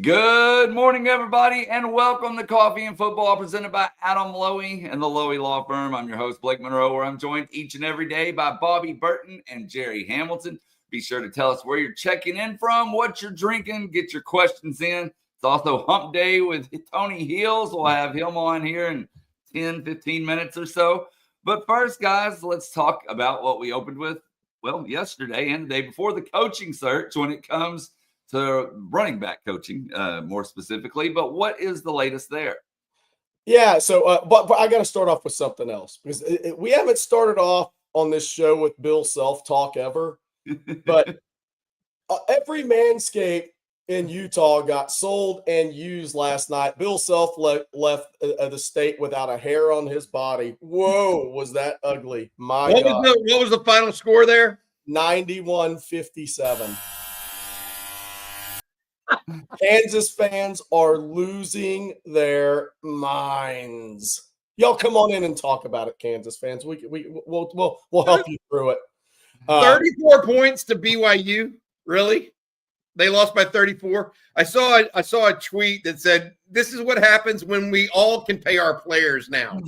Good morning, everybody, and welcome to Coffee and Football presented by Adam Lowy and the Lowy Law Firm. I'm your host, Blake Monroe, where I'm joined each and every day by Bobby Burton and Jerry Hamilton. Be sure to tell us where you're checking in from, what you're drinking, get your questions in. It's also Hump Day with Tony Heels. We'll have him on here in 10, 15 minutes or so. But first, guys, let's talk about what we opened with, yesterday and the day before, the coaching search when it comes to running back coaching, more specifically. But what is the latest there? Yeah, so but I got to start off with something else because we haven't started off on this show with Bill self-talk ever, but every Manscaped in Utah got sold and used last night. Bill Self left the state without a hair on his body. Whoa, was that ugly. My God. What was the final score there? 91-57. Kansas fans are losing their minds. Y'all come on in and talk about it, Kansas fans. We'll help you through it. 34 points to BYU. Really? They lost by 34. I saw a tweet that said, "This is what happens when we all can pay our players now."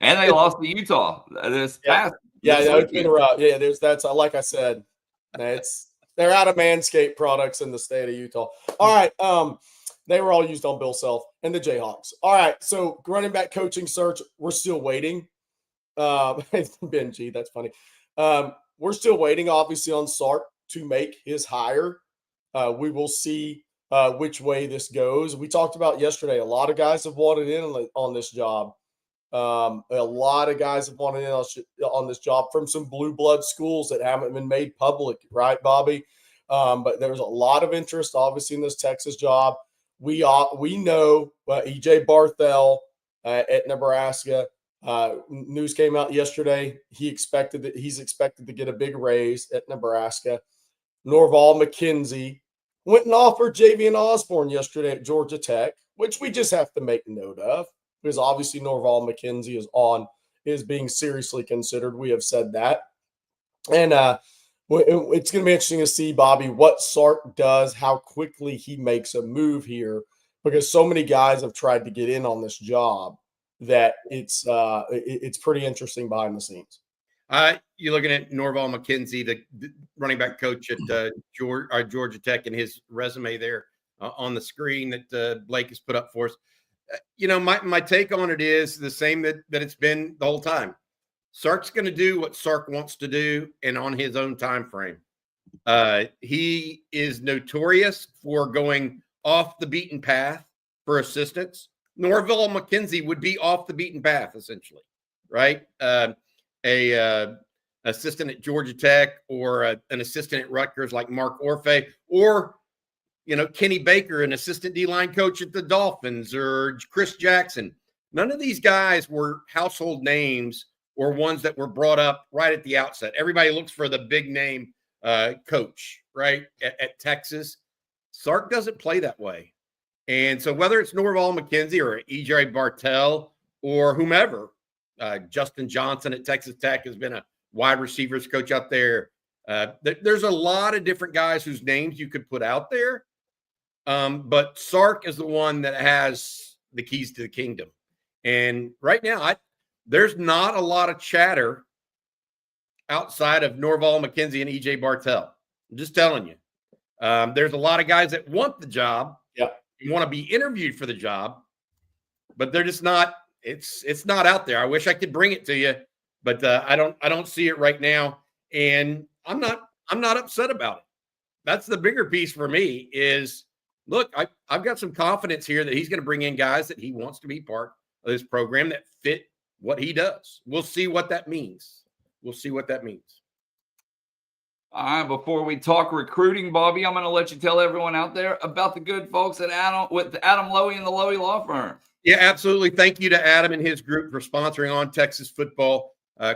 And they lost to Utah this past. It's been rough. Yeah, that's like I said, they're out of Manscaped products in the state of Utah. All right. They were all used on Bill Self and the Jayhawks. All right. So running back coaching search, we're still waiting. Benji, that's funny. We're still waiting, obviously, on Sark to make his hire. We will see which way this goes. We talked about yesterday, a lot of guys have wanted in on this job. A lot of guys have wanted in on this job from some blue blood schools that haven't been made public, right, Bobby? But there's a lot of interest, obviously, in this Texas job. We know E.J. Barthel at Nebraska. News came out yesterday. He's expected to get a big raise at Nebraska. Norval McKenzie went and offered Javian Osborne yesterday at Georgia Tech, which we just have to make note of. Because obviously Norval McKenzie is being seriously considered. We have said that. And it's going to be interesting to see, Bobby, what Sark does, how quickly he makes a move here, because so many guys have tried to get in on this job that it's pretty interesting behind the scenes. You're looking at Norval McKenzie, the running back coach at Georgia Tech, and his resume there on the screen that Blake has put up for us. My take on it is the same that it's been the whole time. Sark's going to do what Sark wants to do and on his own time frame. He is notorious for going off the beaten path for assistants. Norval McKenzie would be off the beaten path, essentially, right? A assistant at Georgia Tech or an assistant at Rutgers like Mark Orfe, or Kenny Baker, an assistant D-line coach at the Dolphins, or Chris Jackson. None of these guys were household names or ones that were brought up right at the outset. Everybody looks for the big name coach, right, at Texas. Sark doesn't play that way. And so whether it's Norval McKenzie or E.J. Barthel or whomever, Justin Johnson at Texas Tech has been a wide receivers coach out there. There's a lot of different guys whose names you could put out there. But Sark is the one that has the keys to the kingdom. And right now, there's not a lot of chatter outside of Norval McKenzie and E.J. Barthel. I'm just telling you. There's a lot of guys that want the job. Yeah. You want to be interviewed for the job, but they're just not. It's not out there. I wish I could bring it to you, but I don't see it right now. And I'm not upset about it. That's the bigger piece for me is, look, I've got some confidence here that he's going to bring in guys that he wants to be part of this program that fit what he does. We'll see what that means. All right, before we talk recruiting, Bobby, I'm going to let you tell everyone out there about the good folks at Adam Lowy and the Lowy Law Firm. Yeah, absolutely. Thank you to Adam and his group for sponsoring On Texas Football,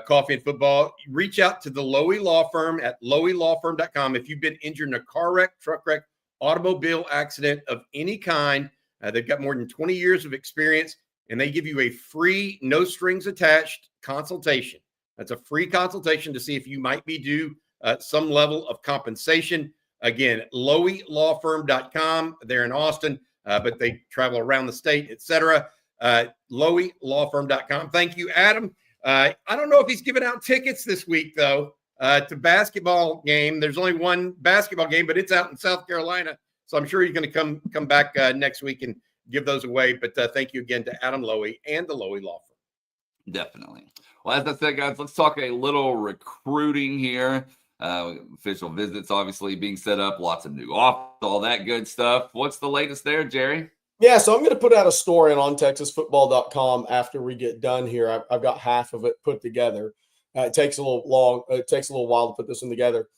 Coffee and Football. Reach out to the Lowy Law Firm at lowylawfirm.com if you've been injured in a car wreck, truck wreck, automobile accident of any kind. They've got more than 20 years of experience, and they give you a free, no strings attached consultation. That's a free consultation to see if you might be due some level of compensation. Again, loweylawfirm.com. They're in Austin, but they travel around the state, etc. Loweylawfirm.com. Thank you, Adam. I don't know if he's giving out tickets this week, though, to basketball game. There's only one basketball game, but it's out in South Carolina. So I'm sure he's going to come back next week and give those away. But thank you again to Adam Lowy and the Lowy Law Firm. Definitely. Well, as I said, guys, let's talk a little recruiting here. Official visits obviously being set up, lots of new offers, all that good stuff. What's the latest there, Jerry? Yeah, so I'm going to put out a story on TexasFootball.com after we get done here. I've got half of it put together. It takes a little long. It takes a little while to put this one together.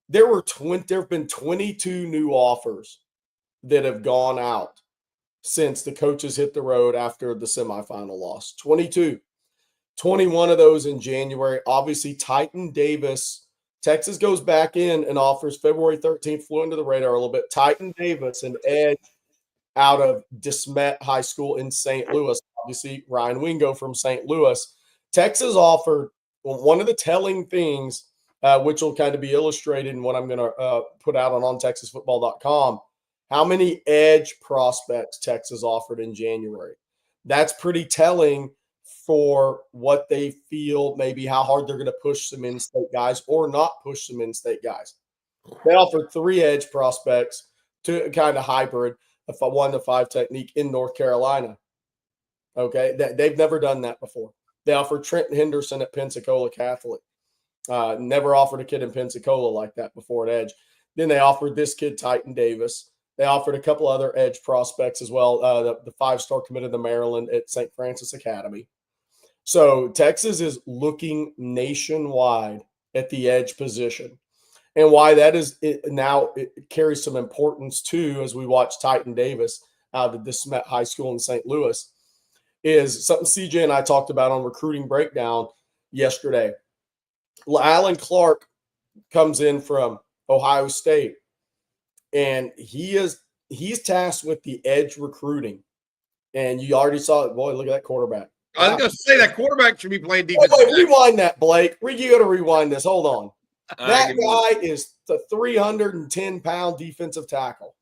There have been 22 new offers that have gone out since the coaches hit the road after the semifinal loss. 22. 21 of those in January. Obviously, Titan Davis. Texas goes back in and offers February 13th, flew under the radar a little bit. Titan Davis, an edge out of DeSmet High School in St. Louis. Obviously, Ryan Wingo from St. Louis. Texas offered one of the telling things, which will kind of be illustrated in what I'm going to put out on TexasFootball.com, how many edge prospects Texas offered in January. That's pretty telling for what they feel, maybe how hard they're going to push some in-state guys or not push some in-state guys. They offered 3 edge prospects to kind of hybrid, a 1-to-5 technique in North Carolina. Okay, they've never done that before. They offered Trenton Henderson at Pensacola Catholic. Never offered a kid in Pensacola like that before at edge. Then they offered this kid, Titan Davis. They offered a couple other edge prospects as well. The 5-star committed to Maryland at St. Francis Academy. So Texas is looking nationwide at the edge position. And why that is now it carries some importance too, as we watch Titan Davis out of DeSmet High School in St. Louis, is something CJ and I talked about on Recruiting Breakdown yesterday. Alan Clark comes in from Ohio State, and he's tasked with the edge recruiting. And you already saw it. Boy, look at that quarterback. I was going to say that quarterback should be playing defense. Wait, rewind that, Blake. You got to rewind this. Hold on. That guy is the 310-pound defensive tackle.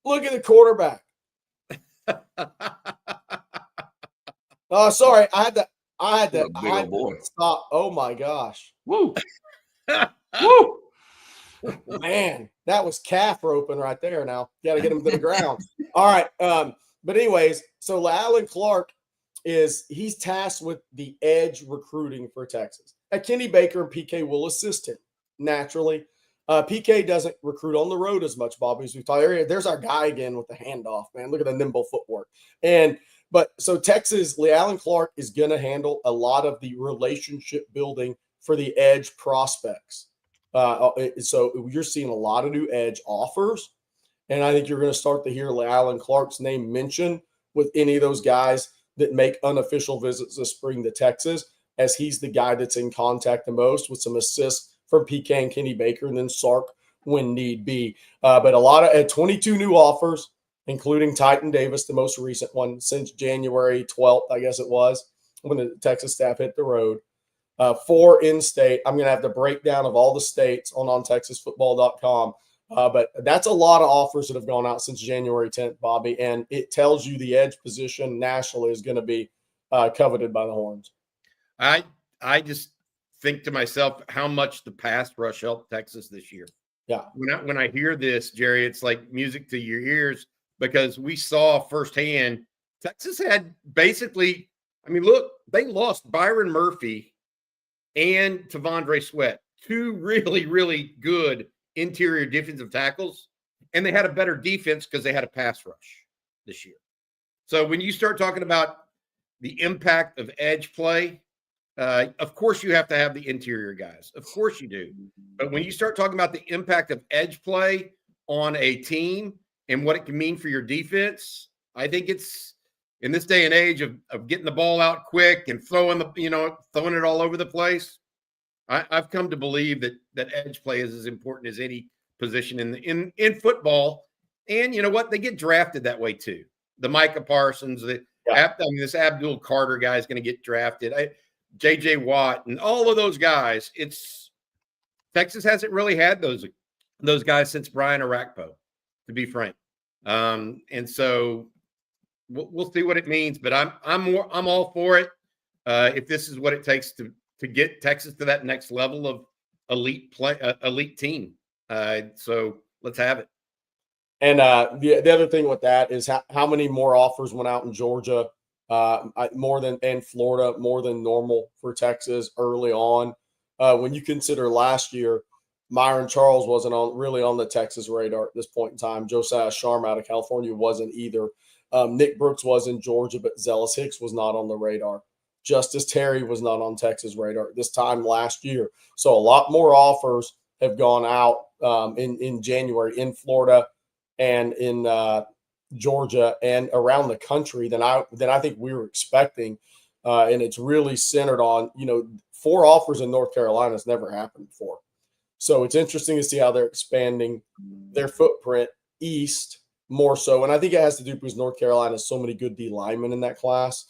Look at the quarterback. Sorry, I had to stop. Oh my gosh. Woo. Woo. Man, that was calf roping right there. Now you got to get him to the ground. All right. But anyways, so Alan Clark he's tasked with the edge recruiting for Texas. Kenny Baker and PK will assist him naturally. PK doesn't recruit on the road as much, Bobby, as we've talked earlier. There's our guy again with the handoff, man. Look at the nimble footwork. But so Texas, Alan Clark is going to handle a lot of the relationship building for the edge prospects. So you're seeing a lot of new edge offers, and I think you're going to start to hear Alan Clark's name mentioned with any of those guys that make unofficial visits this spring to Texas, as he's the guy that's in contact the most with some assists from PK and Kenny Baker, and then Sark when need be. But a lot of 22 new offers, including Titan Davis, the most recent one since January 12th, I guess it was, when the Texas staff hit the road. 4 in-state. I'm going to have the breakdown of all the states on TexasFootball.com. But that's a lot of offers that have gone out since January 10th, Bobby, and it tells you the edge position nationally is going to be coveted by the Horns. I just think to myself how much the pass rush helped Texas this year. Yeah. When I hear this, Jerry, it's like music to your ears, because we saw firsthand Texas had basically, I mean, look, they lost Byron Murphy and Tavondre Sweat, 2 really, really good interior defensive tackles, and they had a better defense because they had a pass rush this year. So when you start talking about the impact of edge play, of course you have to have the interior guys. Of course you do. But when you start talking about the impact of edge play on a team and what it can mean for your defense, I think it's in this day and age of getting the ball out quick and throwing it all over the place. I've come to believe that edge play is as important as any position in football. And you know what? They get drafted that way too. The Micah Parsons, this Abdul Carter guy is going to get drafted. J.J. Watt and all of those guys. Texas hasn't really had those those guys since Brian Arakpo, to be frank. And so we'll see what it means, but I'm all for it. If this is what it takes to get Texas to that next level of elite team. So let's have it. And the other thing with that is how many more offers went out in Georgia, more than, and Florida, more than normal for Texas early on. When you consider last year, Myron Charles wasn't really on the Texas radar at this point in time. Josiah Sharm out of California wasn't either. Nick Brooks was in Georgia, but Zealous Hicks was not on the radar. Justice Terry was not on Texas radar this time last year. So a lot more offers have gone out in January in Florida and in Georgia and around the country than I think we were expecting. And it's really centered on, 4 offers in North Carolina has never happened before. So it's interesting to see how they're expanding their footprint east more so. And I think it has to do because North Carolina has so many good D linemen in that class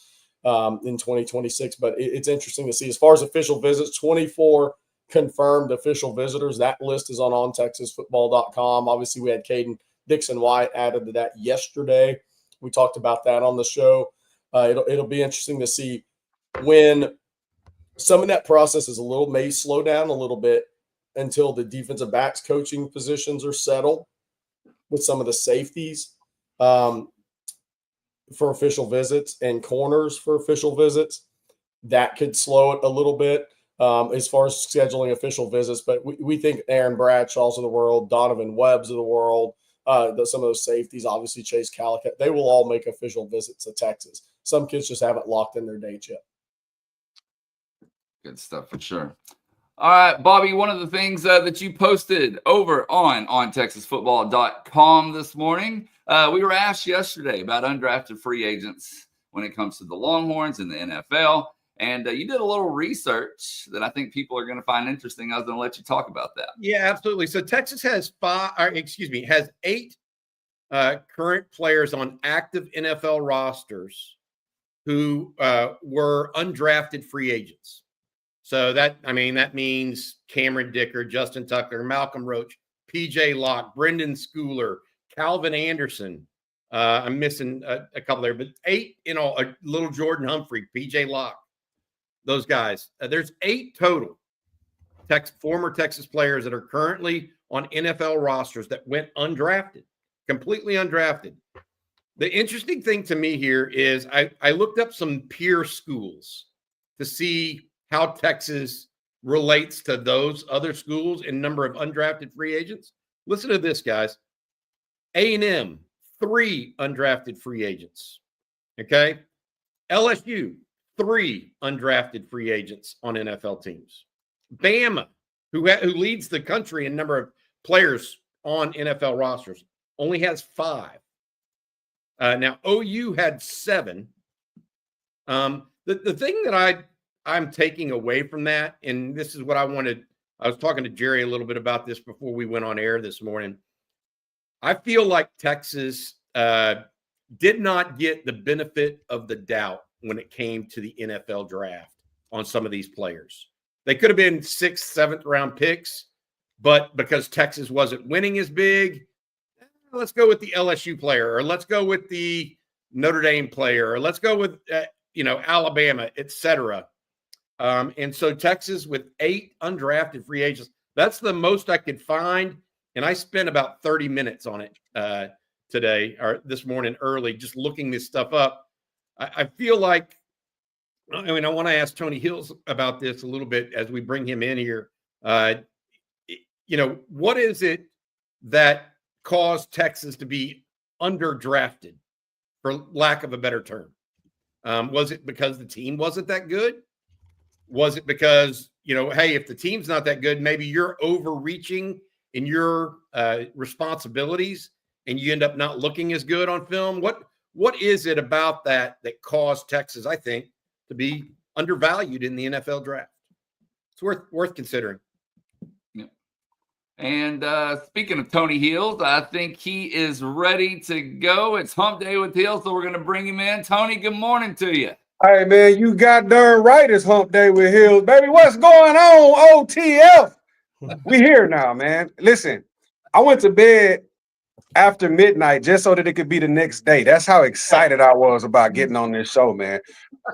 in 2026. But it's interesting to see. As far as official visits, 24 confirmed official visitors. That list is on ontexasfootball.com. Obviously, we had Caden Dixon-White added to that yesterday. We talked about that on the show. It'll be interesting to see when some of that process may slow down a little bit until the defensive backs coaching positions are settled with some of the safeties for official visits and corners for official visits. That could slow it a little bit as far as scheduling official visits. But we think Aaron Bradshaw's of the world, Donovan Webb's of the world, some of those safeties, obviously Chase Calicut, they will all make official visits to Texas. Some kids just haven't locked in their dates yet. Good stuff for sure. All right, Bobby, one of the things that you posted over on TexasFootball.com this morning, we were asked yesterday about undrafted free agents when it comes to the Longhorns and the NFL. And you did a little research that I think people are going to find interesting. I was going to let you talk about that. Yeah, absolutely. So Texas has 8 current players on active NFL rosters who were undrafted free agents. So that means Cameron Dicker, Justin Tucker, Malcolm Roach, PJ Locke, Brendan Schooler, Calvin Anderson. I'm missing a couple there, but 8 in all. Little Jordan Humphrey, PJ Locke, those guys. There's 8 total former Texas players that are currently on NFL rosters that went undrafted, completely undrafted. The interesting thing to me here is I looked up some peer schools to see how Texas relates to those other schools in number of undrafted free agents. Listen to this, guys. A&M, 3 undrafted free agents. Okay. LSU, 3 undrafted free agents on NFL teams. Bama, who leads the country in number of players on NFL rosters, only has 5. Now, OU had 7. The thing that I'm taking away from that, and this is what I wanted. I was talking to Jerry a little bit about this before we went on air this morning. I feel like Texas did not get the benefit of the doubt when it came to the NFL draft on some of these players. They could have been 6th, 7th round picks, but because Texas wasn't winning as big, let's go with the LSU player, or let's go with the Notre Dame player, or let's go with Alabama, etc. And so Texas with 8 undrafted free agents, that's the most I could find. And I spent about 30 minutes on it today or this morning early, just looking this stuff up. I feel like, I want to ask Tony Hills about this a little bit as we bring him in here. What is it that caused Texas to be underdrafted, for lack of a better term? Was it because the team wasn't that good? Was it because, hey, if the team's not that good, maybe you're overreaching in your responsibilities and you end up not looking as good on film? What is it about that caused Texas, I think, to be undervalued in the NFL draft? It's worth considering. Yeah. And speaking of Tony Hills, I think he is ready to go. It's Hump Day with Hills, so we're going to bring him in. Tony, good morning to you. Hey, man, you got darn right it's Hump Day with Hills. Baby, what's going on, OTF? We here now, man. Listen, I went to bed after midnight just so that it could be the next day. That's how excited I was about getting on this show, man.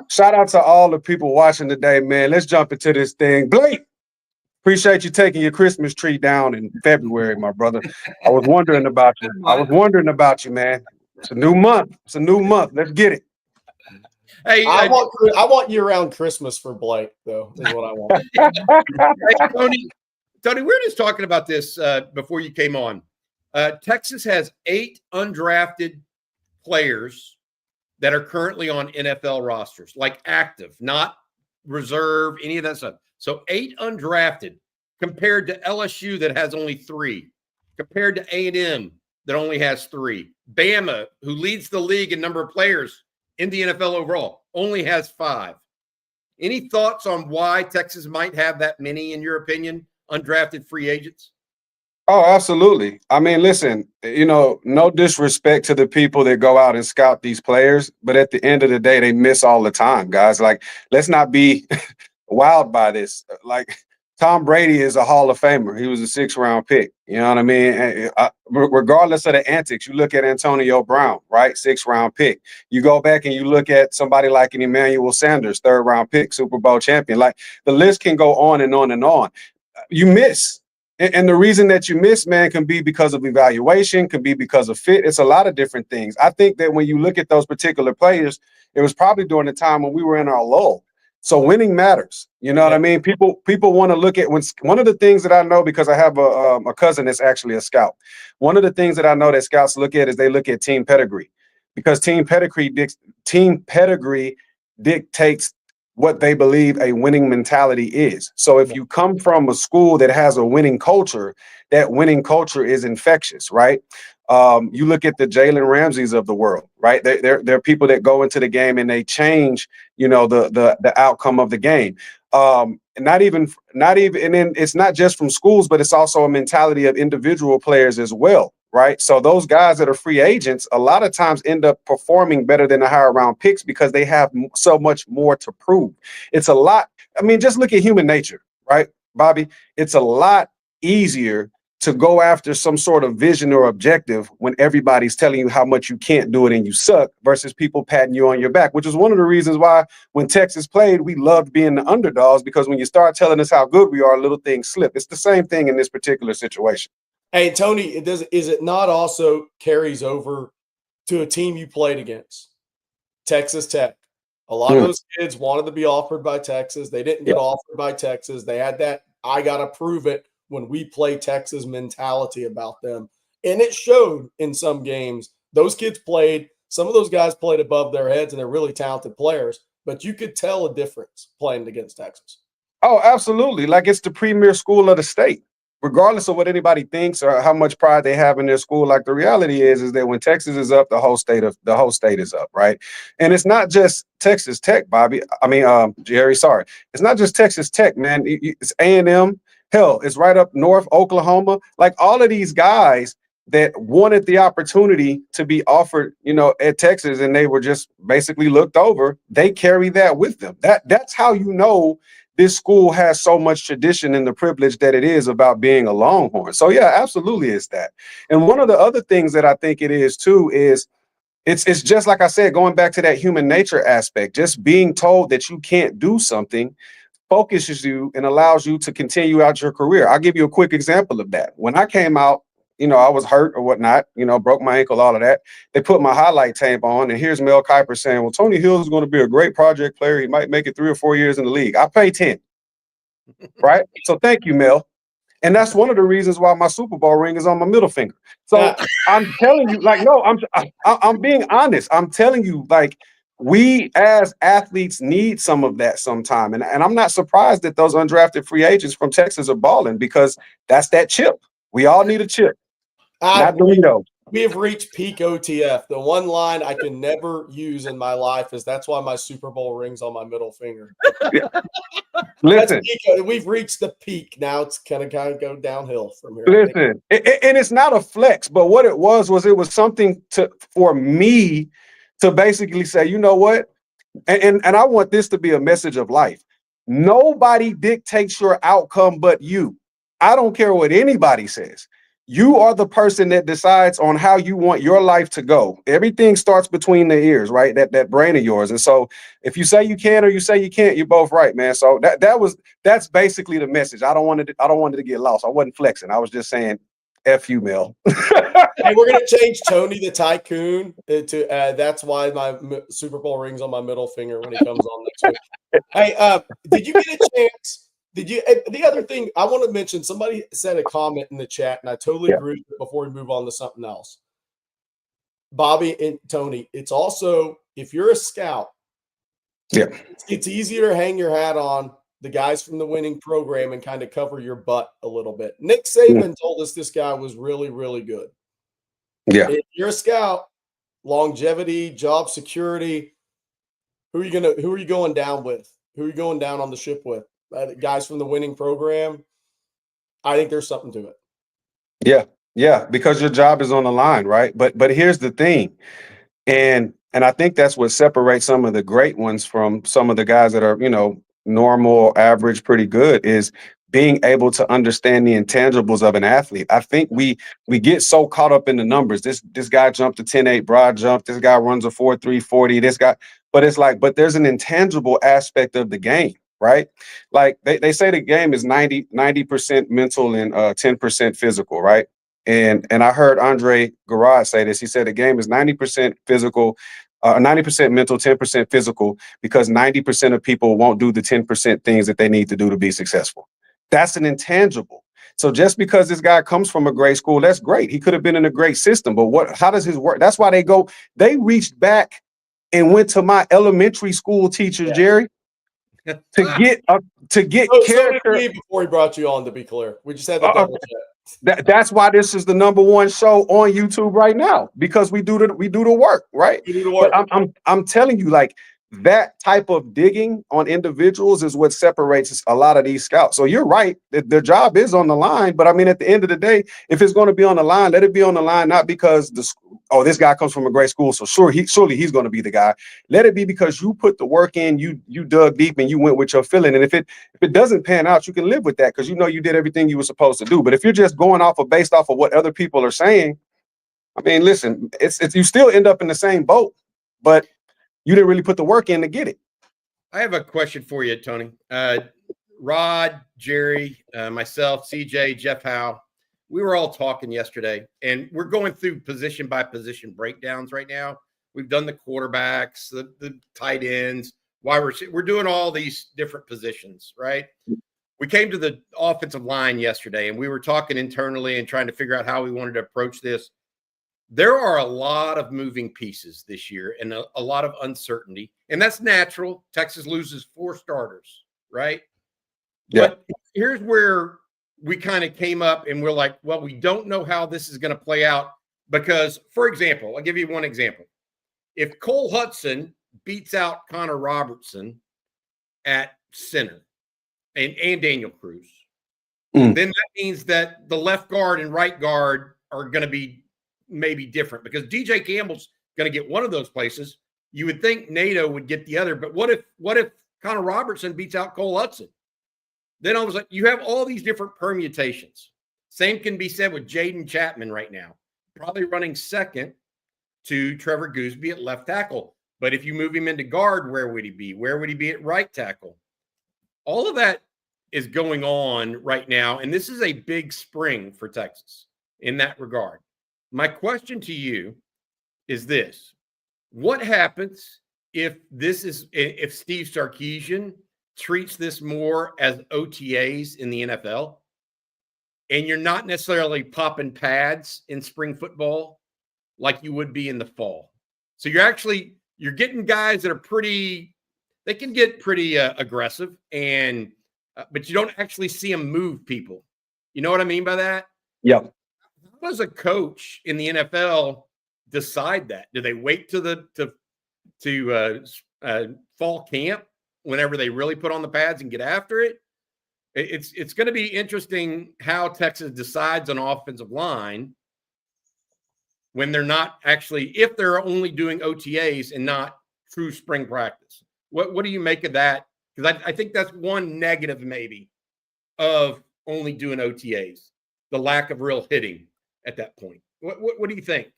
Shout out to all the people watching today, man. Let's jump into this thing. Blake, appreciate you taking your Christmas tree down in February, my brother. I was wondering about you. Man. It's a new month. Let's get it. Hey, I want year-round Christmas for Blake, though, is what I want. hey, Tony, we were just talking about this before you came on. Texas has 8 undrafted players that are currently on NFL rosters, like active, not reserve, any of that stuff. So 8 undrafted compared to LSU that has only 3, compared to A&M that only has 3. Bama, who leads the league in number of players in the NFL overall, only has 5. Any thoughts on why Texas might have that many, in your opinion, undrafted free agents? Oh, absolutely. I mean, listen, no disrespect to the people that go out and scout these players, but at the end of the day, they miss all the time, guys. Like, let's not be wild by this. Like, Tom Brady is a Hall of Famer. He was a 6th-round pick. You know what I mean? Regardless of the antics, you look at Antonio Brown, right? 6th-round pick. You go back and you look at somebody like an Emmanuel Sanders, 3rd-round pick, Super Bowl champion. Like, the list can go on and on and on. You miss. And the reason that you miss, man, can be because of evaluation, can be because of fit. It's a lot of different things. I think that when you look at those particular players, it was probably during the time when we were in our lull. So winning matters. You know what I mean? People want to look at one of the things that I know, because I have a cousin that's actually a scout. One of the things that I know that scouts look at is they look at team pedigree, because team pedigree dictates what they believe a winning mentality is. So if you come from a school that has a winning culture, that winning culture is infectious, right? You look at the Jalen Ramseys of the world, right? They're people that go into the game and they change, the outcome of the game. Not even, and then it's not just from schools, but it's also a mentality of individual players as well, right? So those guys that are free agents, a lot of times end up performing better than the higher round picks because they have so much more to prove. It's a lot. I mean, just look at human nature, right, Bobby? It's a lot easier to go after some sort of vision or objective when everybody's telling you how much you can't do it and you suck, versus people patting you on your back, which is one of the reasons why when Texas played, we loved being the underdogs, because when you start telling us how good we are, little things slip. It's the same thing in this particular situation. Hey, Tony, is it not also carries over to a team you played against, Texas Tech? A lot of those kids wanted to be offered by Texas. They didn't get offered by Texas. They had that I got to prove it when we play Texas mentality about them. And it showed in some games. Those kids played, some of those guys played above their heads, and they're really talented players, but you could tell a difference playing against Texas. Oh, absolutely. Like, it's the premier school of the state. Regardless of what anybody thinks or how much pride they have in their school, like, the reality is that when Texas is up, the whole state is up, right? And it's not just Texas Tech, Bobby. I mean, Jerry, sorry. It's not just Texas Tech, man. It's A&M. Hell, it's right up north, Oklahoma. Like, all of these guys that wanted the opportunity to be offered, at Texas, and they were just basically looked over, they carry that with them. That's how you know this school has so much tradition and the privilege that it is about being a Longhorn. So yeah, absolutely it's that. And one of the other things that I think it is too is it's just like I said, going back to that human nature aspect, just being told that you can't do something focuses you and allows you to continue out your career. I'll give you a quick example of that. When I came out, I was hurt or whatnot, broke my ankle, all of that. They put my highlight tape on, and here's Mel Kiper saying, well, Tony Hill is going to be a great project player. He might make it 3 or 4 years in the league. I pay 10, right? So thank you, Mel. And that's one of the reasons why my Super Bowl ring is on my middle finger. So I'm telling you, like, no, I'm being honest. I'm telling you, like, we as athletes need some of that sometime. And I'm not surprised that those undrafted free agents from Texas are balling, because that's that chip. We all need a chip. Not Dorito. We have reached peak OTF. The one line I can never use in my life is, that's why my Super Bowl ring's on my middle finger. Yeah. Listen, we've reached the peak. Now it's kind of go downhill from here. Listen, and it's not a flex, but what it was something for me to basically say, you know what? And I want this to be a message of life. Nobody dictates your outcome but you. I don't care what anybody says. you are the person that decides on how you want your life to go. Everything starts between the ears, right? That brain of yours. And so if you say you can or you say you can't, you're both right, man. So that's basically the message. I don't want it to get lost. I wasn't flexing. I was just saying, F you, Mel. Hey, we're gonna change Tony the Tycoon to that's why my Super Bowl ring's on my middle finger when he comes on next week. Hey, did you get a chance? Did you? The other thing I want to mention, somebody said a comment in the chat, and I totally agree with it before we move on to something else. Bobby and Tony, it's also, if you're a scout, it's easier to hang your hat on the guys from the winning program and kind of cover your butt a little bit. Nick Saban told us this guy was really, really good. Yeah. If you're a scout, longevity, job security, who are you going down with? Who are you going down on the ship with? Guys from the winning program. I think there's something to it. Yeah, because your job is on the line, right? But here's the thing. And I think that's what separates some of the great ones from some of the guys that are, normal, average, pretty good, is being able to understand the intangibles of an athlete. I think we get so caught up in the numbers. This guy jumped a 10.8 broad jump. This guy runs a 4.3 40. This guy, but it's like, but there's an intangible aspect of the game, right? Like they say the game is 90% mental and 10% physical, right? And I heard Andre Garage say this. He said the game is 90% physical, 90% mental, 10% physical, because 90% of people won't do the 10% things that they need to do to be successful. That's an intangible. So just because this guy comes from a great school, that's great. He could have been in a great system, but how does his work? That's why they reached back and went to my elementary school teachers, Jerry, to get character. So did we before he brought you on, to be clear. We just had to double check. That's why this is the #1 show on YouTube right now, because we do the work, right? We do the work. But I'm telling you, like, that type of digging on individuals is what separates a lot of these scouts. So you're right, their job is on the line, but I mean, at the end of the day, if it's going to be on the line, let it be on the line, not because this guy comes from a great school, so surely he's going to be the guy. Let it be because you put the work in, you dug deep, and you went with your feeling. And if it doesn't pan out, you can live with that because you did everything you were supposed to do. But if you're just going based off of what other people are saying, I mean, listen, it's you still end up in the same boat, but you didn't really put the work in to get it. I have a question for you, Tony. Rod, Jerry, myself, CJ, Jeff Howe, we were all talking yesterday, and we're going through position by position breakdowns right now. We've done the quarterbacks, the tight ends, we're doing all these different positions, right? We came to the offensive line yesterday, and we were talking internally and trying to figure out how we wanted to approach this. There are a lot of moving pieces this year and a lot of uncertainty, and that's natural. Texas loses 4 starters, right? Yeah. But here's where we kind of came up and we're like, well, we don't know how this is going to play out because, for example, I'll give you one example. If Cole Hudson beats out Connor Robertson at center and Daniel Cruz, then that means that the left guard and right guard are going to be maybe different because DJ Campbell's going to get one of those places. You would think NATO would get the other, but what if Connor Robertson beats out Cole Hudson? Then all of a sudden you have all these different permutations. Same can be said with Jaden Chapman right now, probably running second to Trevor Gooseby at left tackle. But if you move him into guard, where would he be? Where would he be at right tackle? All of that is going on right now, and this is a big spring for Texas in that regard. My question to you is this: what happens if Steve Sarkisian treats this more as OTAs in the NFL, and you're not necessarily popping pads in spring football like you would be in the fall? So you're getting guys that are they can get pretty aggressive, but you don't actually see them move people. You know what I mean by that? Yeah. How does a coach in the NFL decide that? Do they wait to fall camp whenever they really put on the pads and get after it? It's going to be interesting how Texas decides on offensive line when they're not actually, if they're only doing OTAs and not true spring practice. What do you make of that? Because I think that's one negative maybe of only doing OTAs, the lack of real hitting. at that point? What do you think?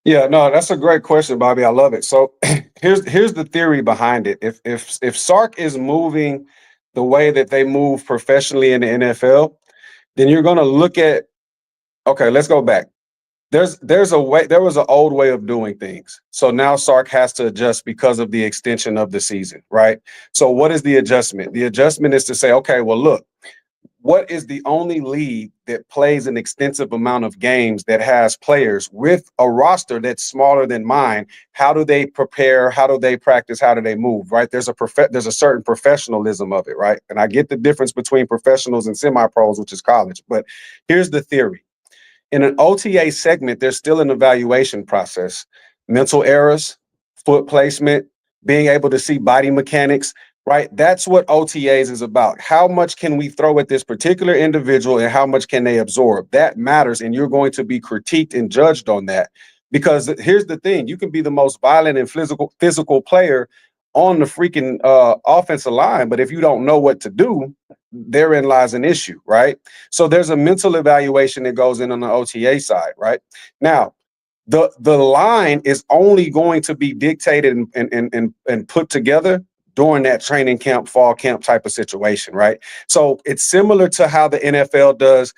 Yeah, no, that's a great question, Bobby. I love it. So here's the theory behind it. If Sark is moving the way that they move professionally in the NFL, then you're going to look at, okay, let's go back. There's a way, there was an old way of doing things. So now Sark has to adjust because of the extension of the season, right? So what is the adjustment? The adjustment is to say, okay, well, look, what is the only league that plays an extensive amount of games that has players with a roster that's smaller than mine? How do they prepare? How do they practice? How do they move? Right? There's a certain professionalism of it, right? And I get the difference between professionals and semi-pros, which is college. But here's the theory. In an OTA segment, there's still an evaluation process. Mental errors, foot placement, being able to see body mechanics, right? That's what OTAs is about. How much can we throw at this particular individual and how much can they absorb? That matters, and you're going to be critiqued and judged on that. Because here's the thing, you can be the most violent and physical player on the freaking offensive line, but if you don't know what to do, therein lies an issue, right? So there's a mental evaluation that goes in on the OTA side, right? Now, the line is only going to be dictated and put together during that training camp, fall camp type of situation, right? So it's similar to how the NFL does.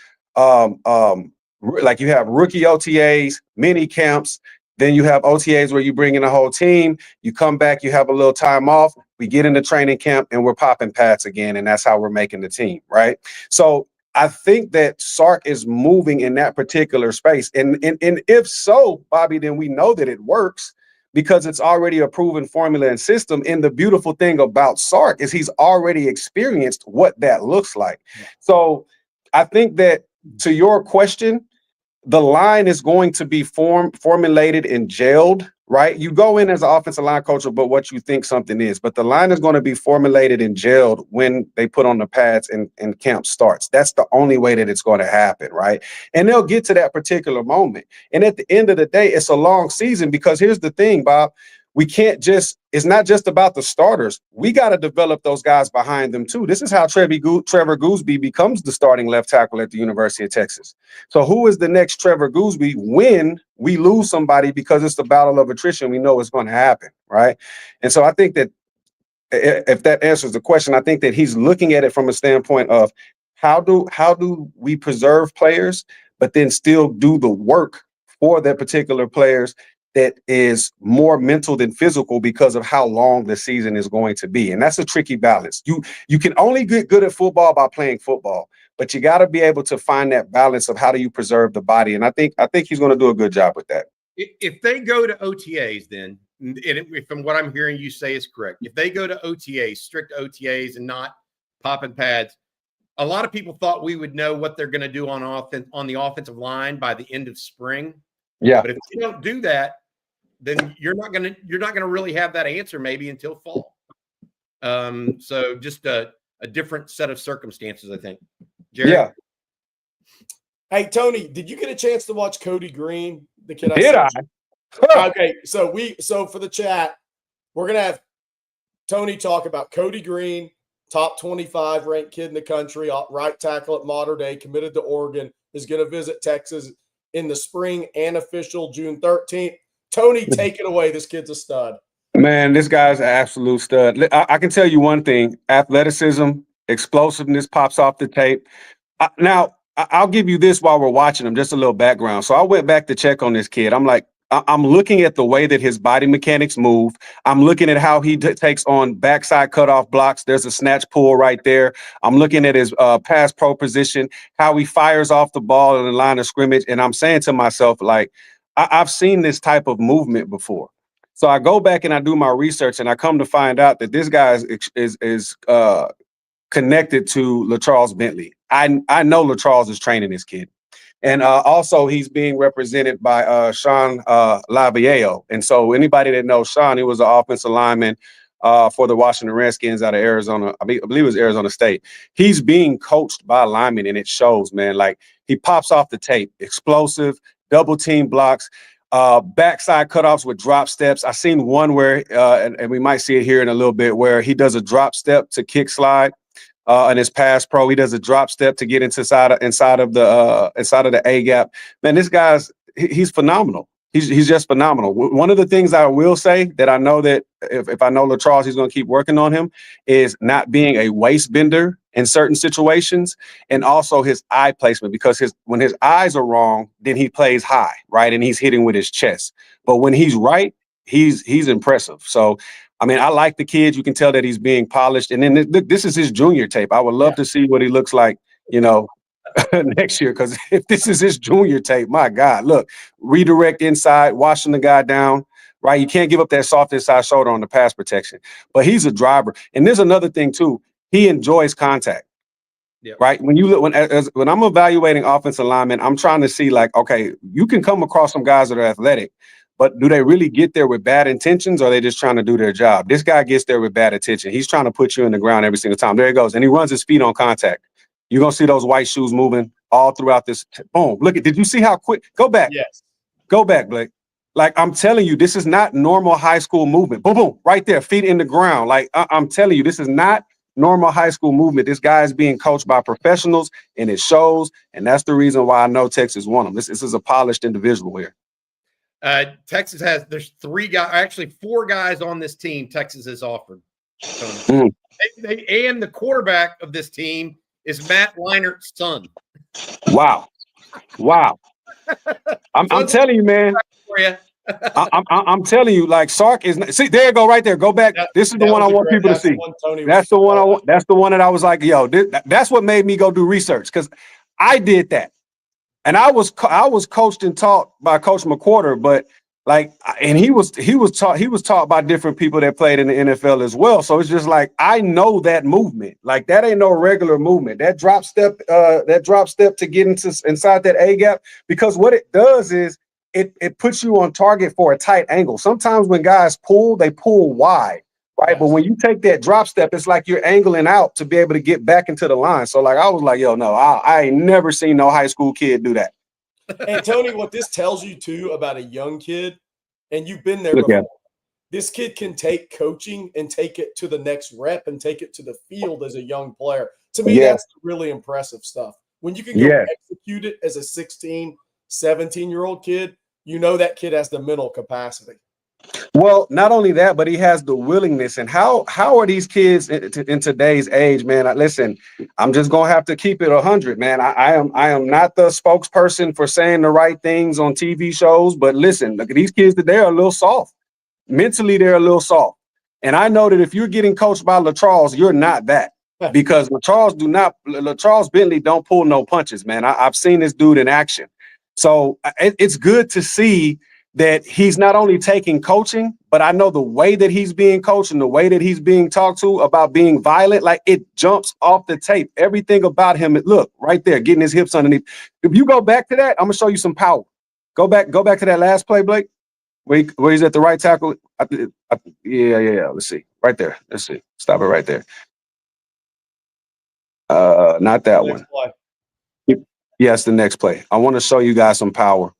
Like you have rookie OTAs, mini camps, then you have OTAs where you bring in a whole team, you come back, you have a little time off, we get into training camp and we're popping pads again, and that's how we're making the team, right? So I think that Sark is moving in that particular space. And if so, Bobby, then we know that it works because it's already a proven formula and system. And the beautiful thing about Sark is he's already experienced what that looks like. So I think that to your question, the line is going to be formulated and gelled, right? You go in as an offensive line coach, but what you think something is, but the line is going to be formulated and gelled when they put on the pads and camp starts. That's the only way that it's going to happen, right? And they'll get to that particular moment. And at the end of the day, it's a long season because here's the thing, Bob, we can't just, it's not just about the starters. We got to develop those guys behind them too. This is how Trevor Gooseby becomes the starting left tackle at the University of Texas. So who is the next Trevor Gooseby when we lose somebody because it's the battle of attrition? We know it's going to happen, right? And so I think that if that answers the question, I think that he's looking at it from a standpoint of how do we preserve players, but then still do the work for their particular players that is more mental than physical because of how long the season is going to be. And that's a tricky balance. You can only get good at football by playing football, but you got to be able to find that balance of how do you preserve the body. And I think he's going to do a good job with that. If they go to OTAs, then, and from what I'm hearing you say is correct, if they go to OTAs, strict OTAs and not popping pads, a lot of people thought we would know what they're going to do on offense, on the offensive line by the end of spring. Yeah. But if you don't do that, then you're not gonna really have that answer maybe until fall. So just a different set of circumstances, I think. Jerry? Yeah. Hey, Tony, did you get a chance to watch Cody Green, the kid? Okay, so for the chat, we're gonna have Tony talk about Cody Green, top 25 ranked kid in the country, right tackle at Mater Dei, committed to Oregon, is going to visit Texas in the spring and official June 13th. Tony, take it away. This kid's a stud. Man, this guy's an absolute stud. I can tell you one thing: athleticism, explosiveness pops off the tape. Now, I'll give you this while we're watching him, just a little background. So I went back to check on this kid. I'm like, I'm looking at the way that his body mechanics move. I'm looking at how he takes on backside cutoff blocks. There's a snatch pull right there. I'm looking at his pass pro position, how he fires off the ball in the line of scrimmage. And I'm saying to myself, like, I've seen this type of movement before. So I go back and I do my research, and I come to find out that this guy is connected to LaCharles Bentley. I know LaCharles is training this kid. And also he's being represented by Sean Lavieo. And so anybody that knows Sean, he was an offensive lineman for the Washington Redskins out of Arizona. I believe it was Arizona State. He's being coached by linemen, and it shows, man. Like, he pops off the tape, explosive, double team blocks, backside cutoffs with drop steps. I seen one where, and we might see it here in a little bit, where he does a drop step to kick slide. in his pass pro. He does a drop step to get inside of the A gap. Man, this guy's he's phenomenal. He's just phenomenal. One of the things I will say that I know that if I know LaCharles, he's going to keep working on him is not being a waist bender in certain situations, and also his eye placement, because when his eyes are wrong, then he plays high, right, and he's hitting with his chest. But when he's right, he's impressive. So, I mean, I like the kid. You can tell that he's being polished. And then this is his junior tape. I would love to see what he looks like, next year, because if this is his junior tape, my God, look, redirect inside, washing the guy down, right? You can't give up that soft inside shoulder on the pass protection, but he's a driver. And there's another thing too. He enjoys contact, right? When you look, when I'm evaluating offensive linemen, I'm trying to see like, okay, you can come across some guys that are athletic, but do they really get there with bad intentions, or are they just trying to do their job? This guy gets there with bad intention. He's trying to put you in the ground every single time. There he goes. And he runs his feet on contact. You're going to see those white shoes moving all throughout this. Boom. Look did you see how quick? Go back. Yes. Go back, Blake. Like, I'm telling you, this is not normal high school movement. Boom, boom, right there, feet in the ground. Like, I'm telling you, this is not normal high school movement. This guy is being coached by professionals, and it shows. And that's the reason why I know Texas won him. This is a polished individual here. Texas there's 4 guys on this team Texas has offered. And the quarterback of this team is Matt Leinert's son. Wow. I'm telling you, man. I'm telling you, like, Sark is not, see, there you go, right there. Go back. This is the one I want people to see. That's the one I want. That's the one that I was like, yo, that's what made me go do research, because I did that. And I was coached and taught by Coach McQuarter, but like, and he was taught by different people that played in the NFL as well. So it's just like, I know that movement. Like, that ain't no regular movement. That drop step to get inside that A gap, because what it does is it puts you on target for a tight angle. Sometimes when guys pull, they pull wide, right? Yes. But when you take that drop step, it's like you're angling out to be able to get back into the line. So like, I was like, yo, no, I ain't never seen no high school kid do that. And Tony, what this tells you too about a young kid, and you've been there before, this kid can take coaching and take it to the next rep and take it to the field as a young player. To me, that's really impressive stuff. When you can go execute it as a 16, 17-year-old kid, you know that kid has the mental capacity. Well, not only that, but he has the willingness. And how are these kids in today's age, man? Listen, I'm just gonna have to keep it 100, man. I am not the spokesperson for saying the right things on TV shows, but listen, look at these kids, that they're a little soft. Mentally, they're a little soft. And I know that if you're getting coached by LaCharles, you're not that, because LaCharles Bentley don't pull no punches, man. I've seen this dude in action. So it's good to see that he's not only taking coaching, but I know the way that he's being coached and the way that he's being talked to about being violent, like, it jumps off the tape. Everything about him, look, right there, getting his hips underneath. If you go back to that, I'm gonna show you some power. Go back to that last play, Blake, where he's at the right tackle. Yeah. Let's see, right there. Let's see. Stop it right there. Not that one. Yes, the next play. I want to show you guys some power.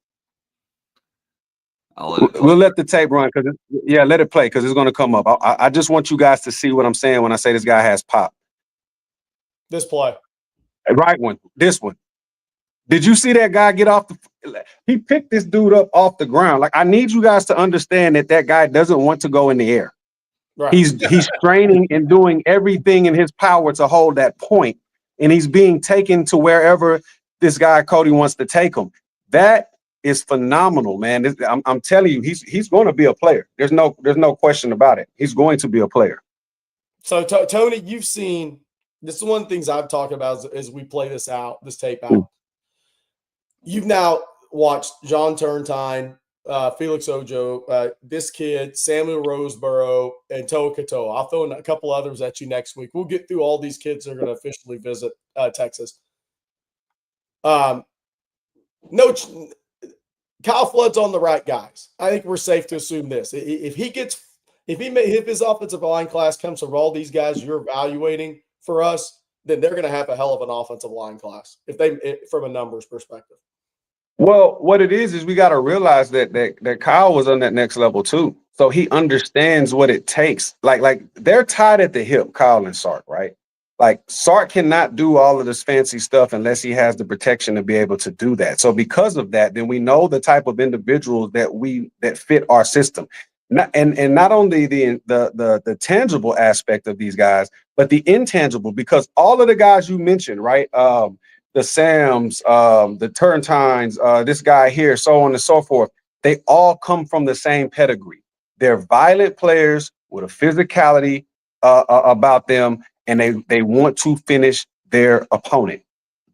We'll let the tape run, because let it play, because it's going to come up. I just want you guys to see what I'm saying when I say this guy has pop. This play. Right one. This one. Did you see that guy get off he picked this dude up off the ground. Like, I need you guys to understand that guy doesn't want to go in the air. Right. He's training and doing everything in his power to hold that point, and he's being taken to wherever this guy Cody wants to take him. That is phenomenal, man. I'm telling you, he's going to be a player. There's no question about it. He's going to be a player. So Tony, you've seen this is one of the things I've talked about as we play this tape out. You've now watched John Turntine, Felix Ojo, this kid, Samuel Roseboro, and Toa Katoa. I'll throw in a couple others at you next week. We'll get through all these kids that are going to officially visit Texas. Kyle Flood's on the right guys. I think we're safe to assume this. If his offensive line class comes from all these guys you're evaluating for us, then they're going to have a hell of an offensive line class from a numbers perspective. Well, what it is we got to realize that Kyle was on that next level too. So he understands what it takes. Like they're tied at the hip, Kyle and Sark, right? Like Sark cannot do all of this fancy stuff unless he has the protection to be able to do that. So because of that, then we know the type of individuals that fit our system. And not only the tangible aspect of these guys, but the intangible, because all of the guys you mentioned, right? The Sams, the Turntines, this guy here, so on and so forth, they all come from the same pedigree. They're violent players with a physicality about them, and they want to finish their opponent.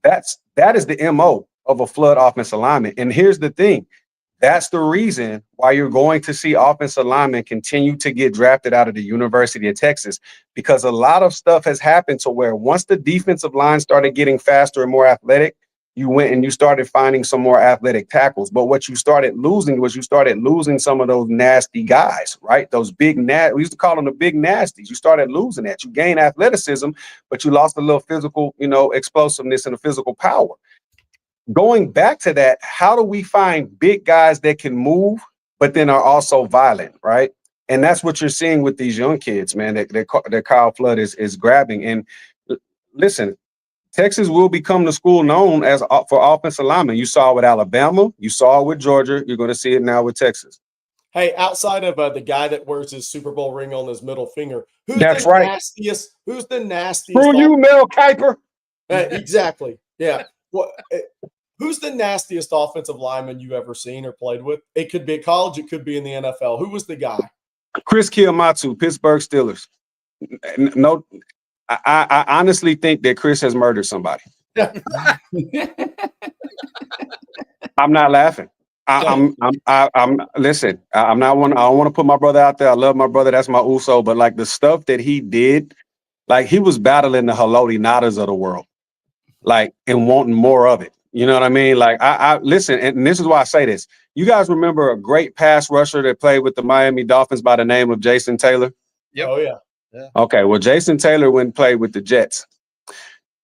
That is the MO of a flood offensive lineman. And here's the thing. That's the reason why you're going to see offensive linemen continue to get drafted out of the University of Texas, because a lot of stuff has happened to where once the defensive line started getting faster and more athletic, you went and you started finding some more athletic tackles. But what you started losing was some of those nasty guys, right? Those we used to call them the big nasties. You started losing that. You gained athleticism, but you lost a little physical, explosiveness and a physical power. Going back to that, how do we find big guys that can move, but then are also violent, right? And that's what you're seeing with these young kids, man, that Kyle Flood is grabbing. And listen, Texas will become the school known as for offensive linemen. You saw it with Alabama. You saw it with Georgia. You're going to see it now with Texas. Hey, outside of the guy that wears his Super Bowl ring on his middle finger, That's right. nastiest? Who's the nastiest? Screw you, Mel Kiper. Exactly. Yeah. Who's the nastiest offensive lineman you ever seen or played with? It could be at college. It could be in the NFL. Who was the guy? Chris Kiyomatsu, Pittsburgh Steelers. No, I honestly think that Chris has murdered somebody. I'm not laughing. Listen, I don't want to put my brother out there. I love my brother. That's my Uso. But like the stuff that he did, like he was battling the Haloti Nadas of the world, like, and wanting more of it. You know what I mean? Like I listen, and this is why I say this. You guys remember a great pass rusher that played with the Miami Dolphins by the name of Jason Taylor? Yep. Oh yeah. Okay. Well, Jason Taylor went and played with the Jets.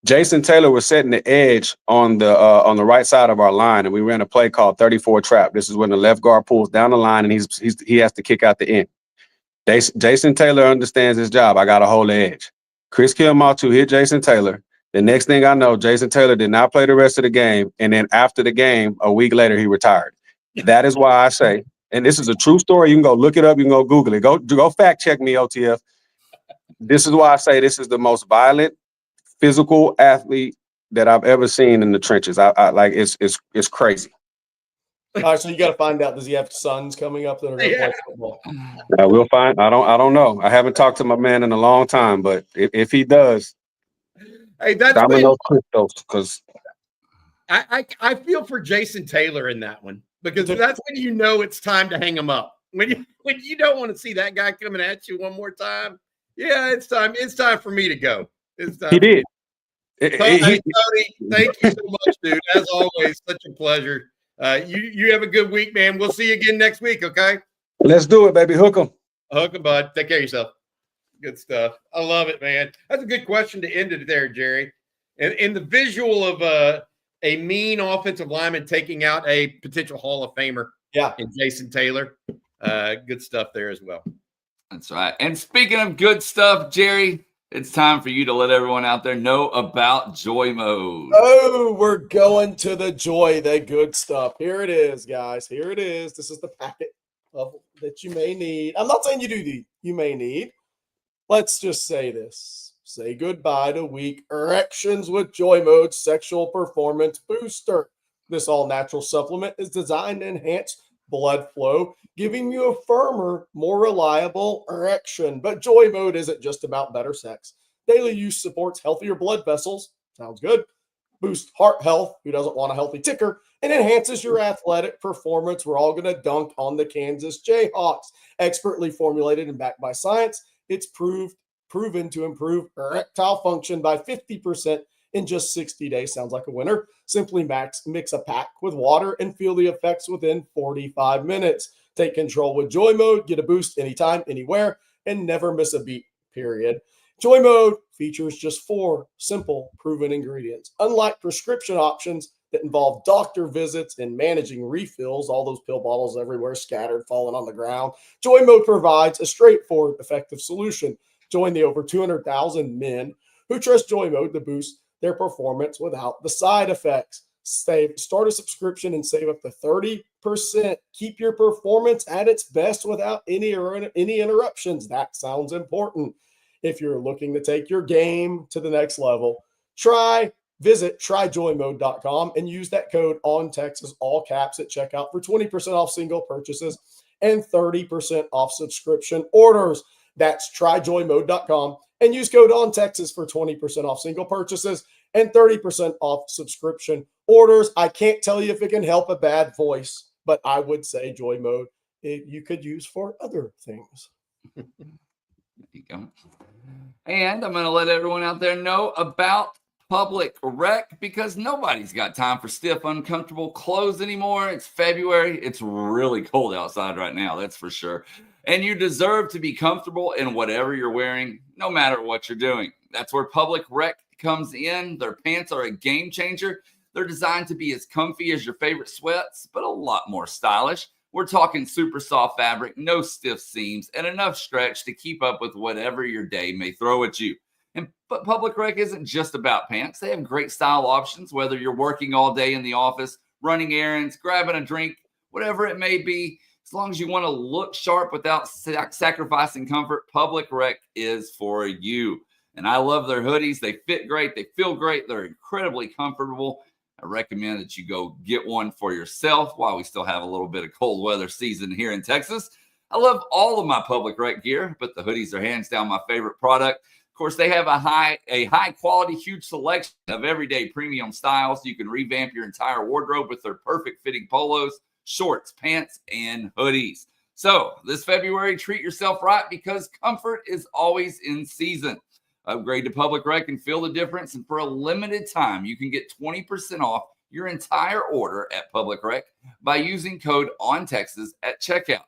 Jason Taylor was setting the edge on the right side of our line, and we ran a play called 34 trap. This is when the left guard pulls down the line, and he has to kick out the end. Jason Taylor understands his job. I got to hold the edge. Chris Kiyomatsu hit Jason Taylor. The next thing I know, Jason Taylor did not play the rest of the game, and then after the game, a week later, he retired. That is why I say, and this is a true story. You can go look it up. You can go Google it. Go fact check me, OTF. This is why I say this is the most violent, physical athlete that I've ever seen in the trenches. I like it's crazy. All right, so you got to find out. Does he have sons coming up that are going to play football? We'll find. I don't know. I haven't talked to my man in a long time, but if he does, hey, that's Domino Christos, because I feel for Jason Taylor in that one, because that's when you know it's time to hang him up. When you don't want to see that guy coming at you one more time. Yeah, it's time. It's time for me to go. It's time. He did. Cody, thank you so much, dude. As always, such a pleasure. You have a good week, man. We'll see you again next week, okay? Let's do it, baby. Hook 'em. Hook 'em, bud. Take care of yourself. Good stuff. I love it, man. That's a good question to end it there, Jerry. And the visual of a mean offensive lineman taking out a potential Hall of Famer, in Jason Taylor. Good stuff there as well. That's right. And speaking of good stuff, Jerry, it's time for you to let everyone out there know about Joy Mode. Oh, we're going to the joy, the good stuff. Here it is, guys. Here it is. This is the packet that you may need. I'm not saying you do need. You may need. Let's just say this. Say goodbye to weak erections with Joy Mode Sexual Performance Booster. This all-natural supplement is designed to enhance blood flow, giving you a firmer, more reliable erection. But Joy Mode isn't just about better sex. Daily use supports healthier blood vessels. Sounds good. Boosts heart health. Who doesn't want a healthy ticker? And enhances your athletic performance. We're all going to dunk on the Kansas Jayhawks. Expertly formulated and backed by science, it's proven to improve erectile function by 50% in just 60 days. Sounds like a winner. Simply mix a pack with water and feel the effects within 45 minutes. Take control with Joy Mode. Get a boost anytime, anywhere, and never miss a beat, period. Joy Mode features just 4 simple, proven ingredients. Unlike prescription options that involve doctor visits and managing refills, all those pill bottles everywhere scattered, falling on the ground, Joy Mode provides a straightforward, effective solution. Join the over 200,000 men who trust Joy Mode to boost their performance without the side effects. Start a subscription and save up to 30%. Keep your performance at its best without any interruptions. That sounds important. If you're looking to take your game to the next level, visit tryjoymode.com and use that code ONTexas, all caps, at checkout for 20% off single purchases and 30% off subscription orders. That's tryjoymode.com and use code ONTexas for 20% off single purchases and 30% off subscription orders. I can't tell you if it can help a bad voice, but I would say Joy Mode you could use for other things. There you go. And I'm going to let everyone out there know about Public Rec, because nobody's got time for stiff, uncomfortable clothes anymore. It's February. It's really cold outside right now, that's for sure. And you deserve to be comfortable in whatever you're wearing, no matter what you're doing. That's where Public Rec comes in. Their pants are a game changer. They're designed to be as comfy as your favorite sweats, but a lot more stylish. We're talking super soft fabric, no stiff seams, and enough stretch to keep up with whatever your day may throw at you. But Public Rec isn't just about pants. They have great style options, whether you're working all day in the office, running errands, grabbing a drink, whatever it may be. As long as you want to look sharp without sacrificing comfort, Public Rec is for you. And I love their hoodies. They fit great. They feel great. They're incredibly comfortable. I recommend that you go get one for yourself while we still have a little bit of cold weather season here in Texas. I love all of my Public Rec gear, but the hoodies are hands down my favorite product. Of course, they have a high quality, huge selection of everyday premium styles. You can revamp your entire wardrobe with their perfect fitting polos, shorts, pants, and hoodies. So this February, treat yourself right, because comfort is always in season. Upgrade to Public Rec and feel the difference. And for a limited time, you can get 20% off your entire order at Public Rec by using code ONTexas at checkout.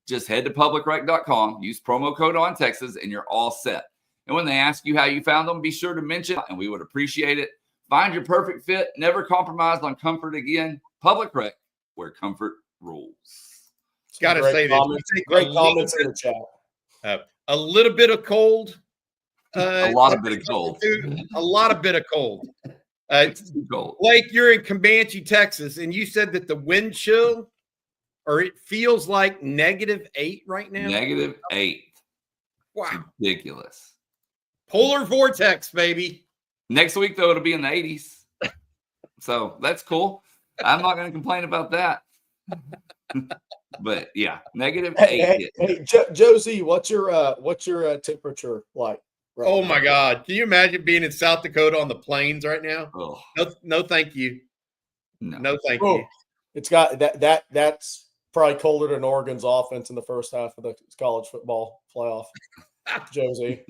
Just head to publicrec.com, use promo code ONTexas, and you're all set. And when they ask you how you found them, be sure to mention, and we would appreciate it. Find your perfect fit. Never compromise on comfort again. Public Rec, where comfort rules. Got to say this. Great comments in the chat. A little bit of cold. A lot of bit of cold. A lot of bit of cold. Cold. Blake, you're in Comanche, Texas, and you said that the wind chill, or it feels like -8 right now. -8. Wow. It's ridiculous. Polar vortex, baby. Next week, though, it'll be in the 80s. So that's cool. I'm not going to complain about that. But yeah, -8. Hey, Josie, what's your temperature like? Right now? My God. Can you imagine being in South Dakota on the plains right now? Oh. No, thank you. No, thank you. It's got that's probably colder than Oregon's offense in the first half of the college football playoff. Josie.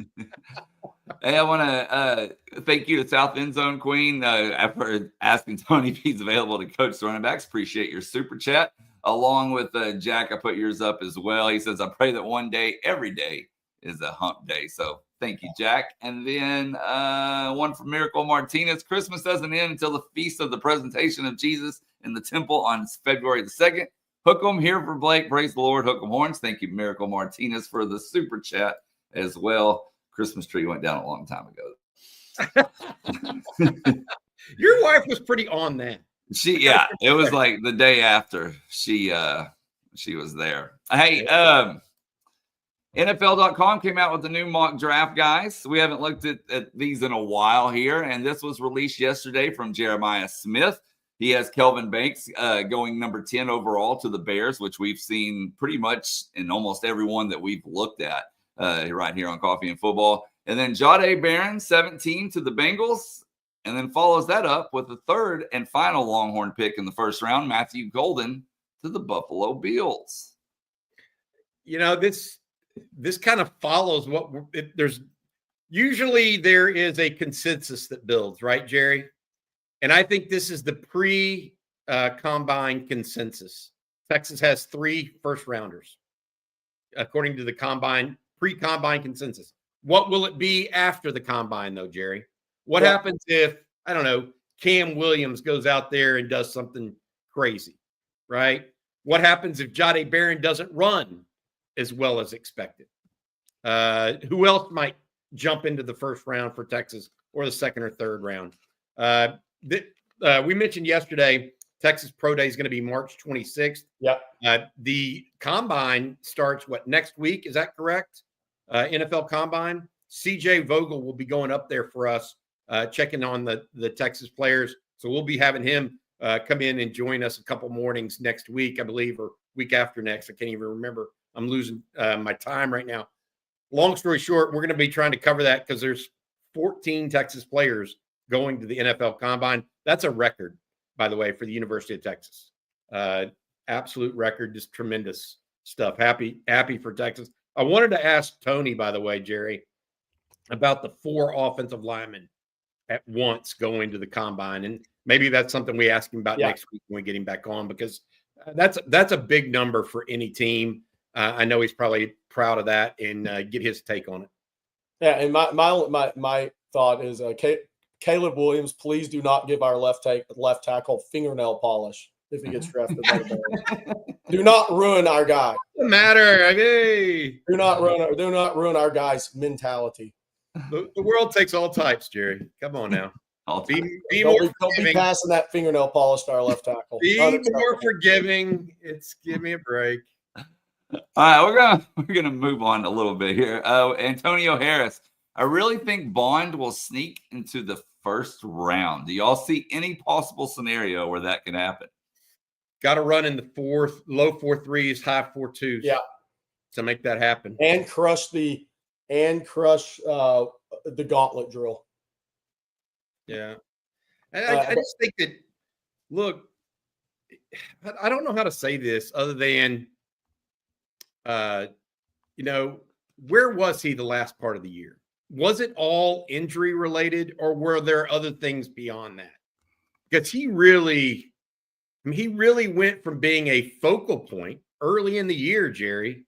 Hey, I want to thank you to South End Zone Queen for asking Tony if he's available to coach the running backs. Appreciate your super chat. Along with Jack, I put yours up as well. He says, I pray that one day, every day, is a hump day. So thank you, Jack. And then one from Miracle Martinez. Christmas doesn't end until the feast of the presentation of Jesus in the temple on February the 2nd. Hook 'em here for Blake. Praise the Lord. Hook 'em horns. Thank you, Miracle Martinez, for the super chat as well. Christmas tree went down a long time ago. Your wife was pretty on that. It was like the day after she was there. Hey, NFL.com came out with the new mock draft, guys. We haven't looked at these in a while here, and this was released yesterday from Jeremiah Smith. He has Kelvin Banks going number 10 overall to the Bears, which we've seen pretty much in almost every one that we've looked at right here on Coffee and Football. And then Jahdae Barron, 17 to the Bengals, and then follows that up with the third and final Longhorn pick in the first round, Matthew Golden to the Buffalo Bills. You know, this kind of follows there is a consensus that builds, right, Jerry? And I think this is the pre-combine consensus. Texas has 3 first-rounders, according to the pre-combine consensus. What will it be after the combine, though, Jerry? What happens if, I don't know, Cam Williams goes out there and does something crazy, right? What happens if Jahdae Barron doesn't run as well as expected? Who else might jump into the first round for Texas or the second or third round. We mentioned yesterday, Texas Pro Day is going to be March 26th. Yep. The combine starts next week? Is that correct? NFL combine. CJ Vogel will be going up there for us, checking on the Texas players. So we'll be having him come in and join us a couple mornings next week, I believe, or week after next. I can't even remember. I'm losing my time right now. Long story short, we're going to be trying to cover that because there's 14 Texas players going to the NFL combine. That's a record, by the way, for the University of Texas. Absolute record, just tremendous stuff. Happy for Texas. I wanted to ask Tony, by the way, Jerry, about the 4 offensive linemen at once going to the combine. And maybe that's something we ask him about next week when we get him back on, because that's a big number for any team. I know he's probably proud of that, and get his take on it. Yeah, and my thought is Caleb Williams, please do not give our left tackle fingernail polish if he gets drafted. Do not ruin our guy. Doesn't matter. Hey. Do not ruin our guy's mentality. The world takes all types, Jerry. Come on now. Don't be passing that fingernail polish to our left tackle. Be more forgiving. Give me a break. All right, we're gonna move on a little bit here. Antonio Harris. I really think Bond will sneak into the first round. Do y'all see any possible scenario where that can happen? Got to run in the low 4.3s, high 4.2s. Yeah, to make that happen and crush the gauntlet drill. Yeah, and I just think that. Look, I don't know how to say this other than, where was he the last part of the year? Was it all injury related, or were there other things beyond that? Because he really went from being a focal point early in the year, Jerry,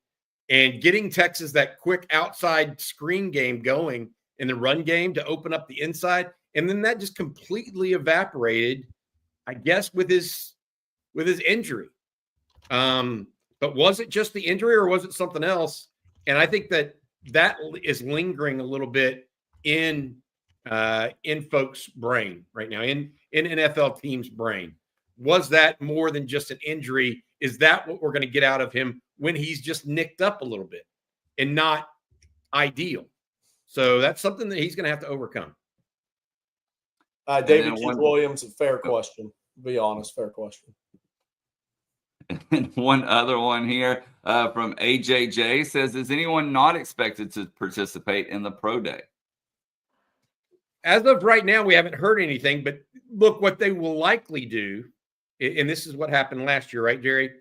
and getting Texas that quick outside screen game going in the run game to open up the inside. And then that just completely evaporated, I guess, with his injury. But was it just the injury, or was it something else? And I think that is lingering a little bit in folks' brain right now, in NFL teams' brain. Was that more than just an injury? Is that what we're going to get out of him when he's just nicked up a little bit and not ideal? So that's something that he's going to have to overcome. David Keith Williams, fair question. Be honest, fair question. And one other one here from AJJ says, is anyone not expected to participate in the pro day? As of right now, we haven't heard anything, but look, what they will likely do, and this is what happened last year, right, Jerry?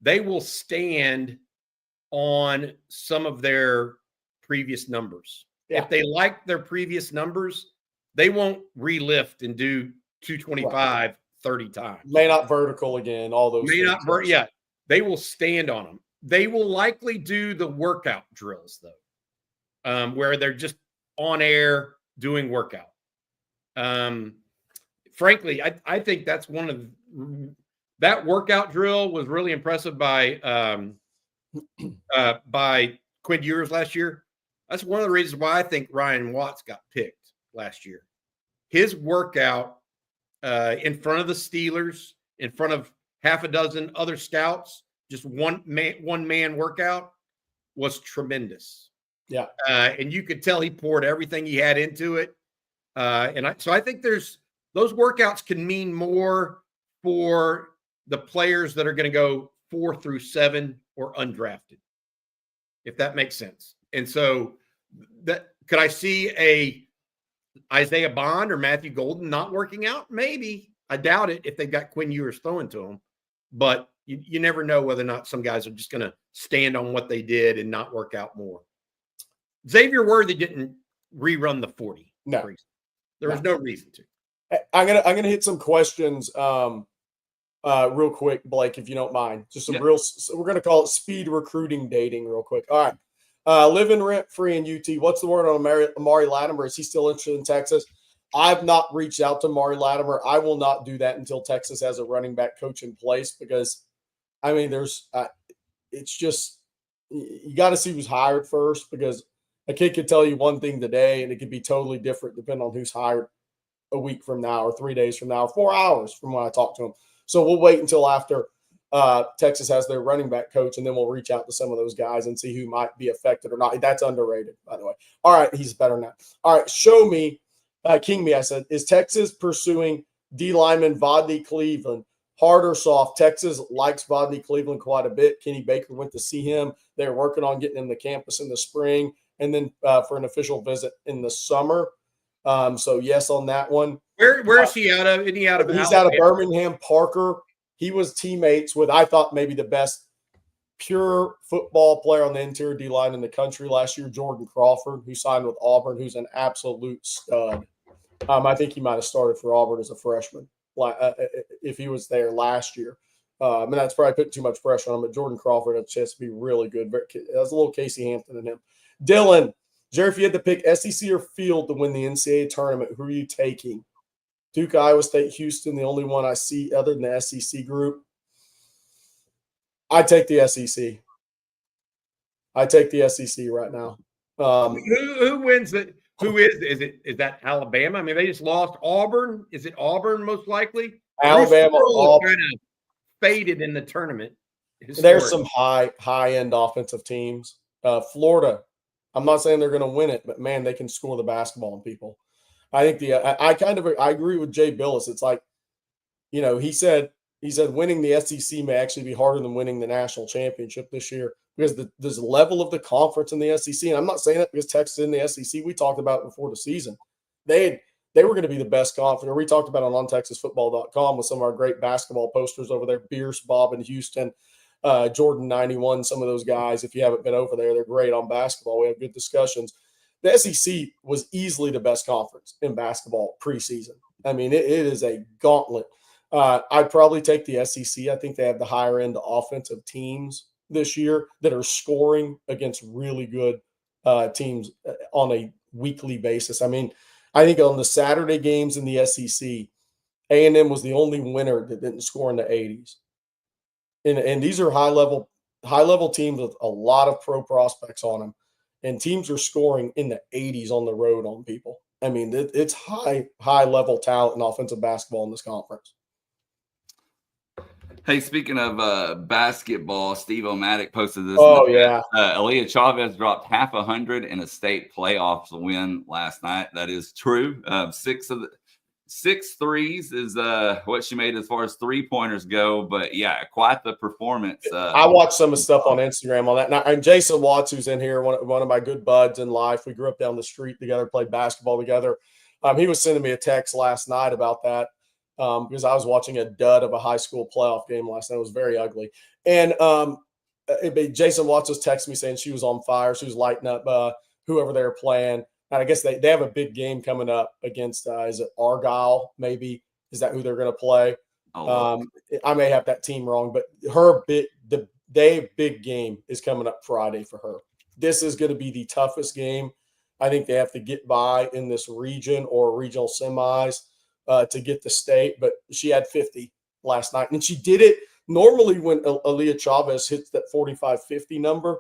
They will stand on some of their previous numbers. Yeah. If they like their previous numbers, they won't relift and do 225 30 times. May not vertical again, all those things. Yeah. They will stand on them. They will likely do the workout drills, though, where they're just on air doing workout. Frankly, I think that's that workout drill was really impressive by Quinn Ewers last year. That's one of the reasons why I think Ryan Watts got picked last year. His workout in front of the Steelers, in front of half a dozen other scouts, just one man workout was tremendous. Yeah. And you could tell he poured everything he had into it. So I think those workouts can mean more for the players that are going to go 4 through 7 or undrafted, if that makes sense. And so could I see a Isaiah Bond or Matthew Golden not working out? Maybe. I doubt it if they've got Quinn Ewers throwing to them. But you never know whether or not some guys are just going to stand on what they did and not work out more. Xavier Worthy didn't rerun the 40. No. There was no reason to. I'm gonna hit some questions real quick, Blake, if you don't mind. Just some we're gonna call it speed recruiting dating real quick. All right. Living rent free in UT. What's the word on Amari Latimer? Is he still interested in Texas? I've not reached out to Amari Latimer. I will not do that until Texas has a running back coach in place, because it's just, you got to see who's hired first, because A kid could tell you one thing today, and it could be totally different depending on who's hired a week from now or 3 days from now or 4 hours from when I talk to him. So we'll wait until after Texas has their running back coach, and then we'll reach out to some of those guys and see who might be affected or not. That's underrated, by the way. All right, he's better now. All right, show me, King Me, I said, is Texas pursuing D lineman Vodney Cleveland? Hard or soft? Texas likes Vodney Cleveland quite a bit. Kenny Baker went to see him. They're working on getting him to campus in the spring and then for an official visit in the summer. So yes on that one. Where is he out of? Isn't he out of? He's out of Birmingham. Parker. He was teammates with, I thought, maybe the best pure football player on the interior D line in the country last year, Jordan Crawford, who signed with Auburn, who's an absolute stud. I think he might have started for Auburn as a freshman if he was there last year. And that's probably putting too much pressure on him, but Jordan Crawford has a chance to be really good. There's a little Casey Hampton in him. Dylan, Jerry, if you had to pick SEC or field to win the NCAA tournament, who are you taking? Duke, Iowa State, Houston, the only one I see other than the SEC group. I take the SEC. I take the SEC right now. Who wins it? Who is that Alabama? I mean, they just lost Auburn. Is it Auburn most likely? Alabama kind of faded in the tournament. There's some high end offensive teams. Florida, I'm not saying they're going to win it, but man, they can score the basketball on people. I think I agree with Jay Billis. It's like, he said winning the SEC may actually be harder than winning the national championship this year because there's a level of the conference in the SEC. And I'm not saying that because Texas in the SEC, we talked about it before the season. They were going to be the best conference. We talked about it on TexasFootball.com with some of our great basketball posters over there, Bierce, Bob in Houston, Jordan 91, some of those guys. If you haven't been over there, they're great on basketball. We have good discussions. The SEC was easily the best conference in basketball preseason. I mean, it is a gauntlet. I'd probably take the SEC. I think they have the higher end offensive teams this year that are scoring against really good teams on a weekly basis. I mean, I think on the Saturday games in the SEC, A&M was the only winner that didn't score in the 80s. And these are high level teams with a lot of pro prospects on them. And teams are scoring in the 80s on the road on people. I mean, it's high level talent in offensive basketball in this conference. Hey, speaking of basketball, Steve O'Matic posted this. Oh, yeah. Aaliyah Chavez dropped 500 in a state playoffs win last night. That is true. 6 threes is what she made as far as 3-pointers go. But, yeah, quite the performance. I watched some of the stuff on Instagram on that. And Jason Watts, who's in here, one of my good buds in life. We grew up down the street together, played basketball together. He was sending me a text last night about that. Because I was watching a dud of a high school playoff game last night. It was very ugly. And Jason Watts was texting me saying she was on fire. She was lighting up whoever they were playing. And I guess they have a big game coming up against, is it Argyle maybe? Is that who they're going to play? I may have that team wrong, but the big game is coming up Friday for her. This is going to be the toughest game. I think they have to get by in this region or regional semis. To get the state, but she had 50 last night. And she did it normally when Aaliyah Chavez hits that 45-50 number.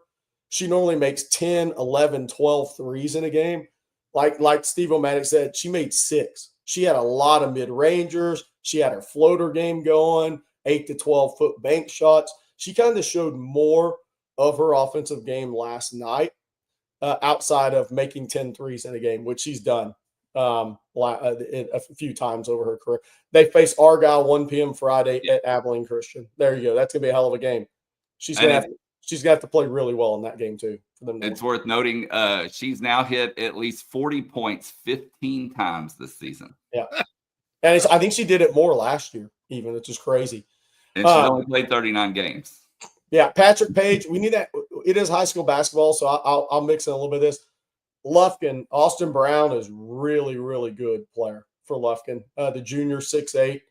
She normally makes 10, 11, 12 threes in a game. Like Steve O'Matic said, she made 6. She had a lot of mid-rangers. She had her floater game going, 8 to 12-foot bank shots. She kind of showed more of her offensive game last night outside of making 10 threes in a game, which she's done. A few times over her career. They face Argyle 1 p.m. Friday at Abilene Christian. There you go. That's gonna be a hell of a game. She's gonna have to play really well in that game too. For them. It's worth noting she's now hit at least 40 points 15 times this season. Yeah, and I think she did it more last year, even, which is crazy. And she's only played 39 games. Yeah, Patrick Page. We need that. It is high school basketball, so I'll mix in a little bit of this. Lufkin, Austin Brown is really, really good player for Lufkin. The junior 6'8"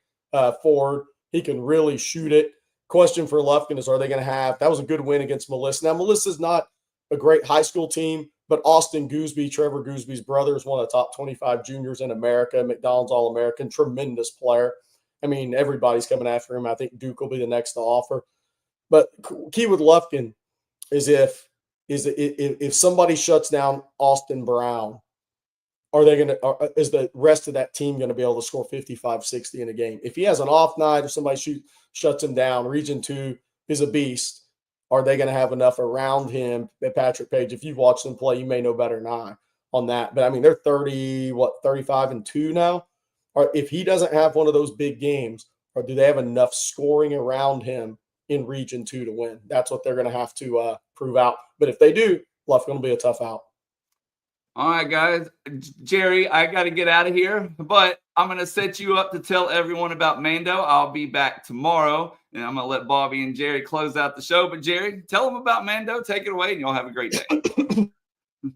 forward. He can really shoot it. Question for Lufkin is, are they going to have – that was a good win against Melissa. Now, Melissa's not a great high school team, but Austin Gooseby, Trevor Gooseby's brother, is one of the top 25 juniors in America, McDonald's All-American, tremendous player. I mean, everybody's coming after him. I think Duke will be the next to offer. But key with Lufkin is if is if somebody shuts down Austin Brown, are they going to, is the rest of that team going to be able to score 55, 60 in a game? If he has an off night or somebody shuts him down, Region 2 is a beast. Are they going to have enough around him? Patrick Page, if you've watched them play, you may know better than I on that. But I mean, they're 35-2 now. Or if he doesn't have one of those big games, or do they have enough scoring around him in Region 2 to win? That's what they're going to have to prove out. But if they do, Luff's going to be a tough out. All right, guys. Jerry, I got to get out of here, but I'm going to set you up to tell everyone about Mando. I'll be back tomorrow, and I'm going to let Bobby and Jerry close out the show. But, Jerry, tell them about Mando. Take it away, and y'all have a great day.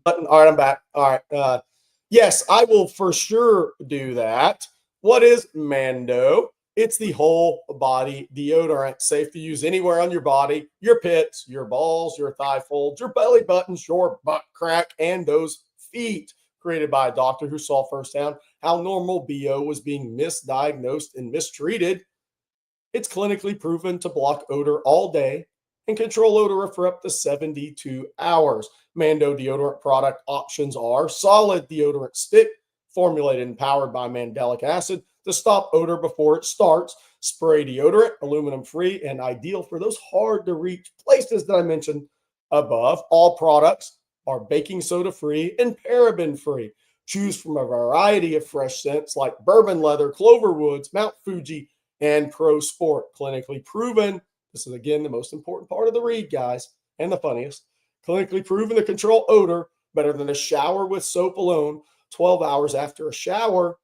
All right, I'm back. All right. Yes, I will for sure do that. What is Mando? It's the whole body deodorant, safe to use anywhere on your body, your pits, your balls, your thigh folds, your belly buttons, your butt crack, and those feet. Created by a doctor who saw firsthand how normal BO was being misdiagnosed and mistreated. It's clinically proven to block odor all day and control odor for up to 72 hours. Mando deodorant product options are solid deodorant stick, formulated and powered by mandelic acid to stop odor before it starts, spray deodorant, aluminum free, and ideal for those hard to reach places that I mentioned above. All products are baking soda free and paraben free. Choose from a variety of fresh scents like bourbon leather, clover woods, Mount Fuji, and Pro Sport. Clinically proven. This is, again, the most important part of the read, guys, and the funniest. Clinically proven to control odor better than a shower with soap alone. 12 hours after a shower,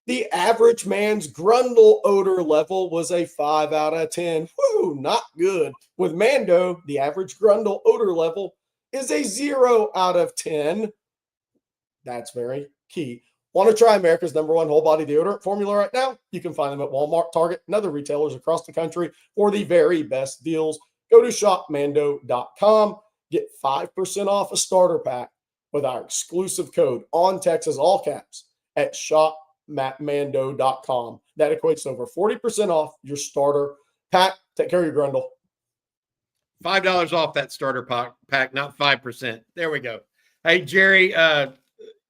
the average man's grundle odor level was a 5 out of 10. Woo, not good. With Mando, the average grundle odor level is a 0 out of 10. That's very key. Want to try America's #1 whole body deodorant formula right now? You can find them at Walmart, Target, and other retailers across the country for the very best deals. Go to shopmando.com. Get 5% off a starter pack with our exclusive code on Texas, all caps, at shopmando.com. That equates to over 40% off your starter pack. Take care of your grundle. $5 off that starter pack, not 5%. There we go. Hey, Jerry,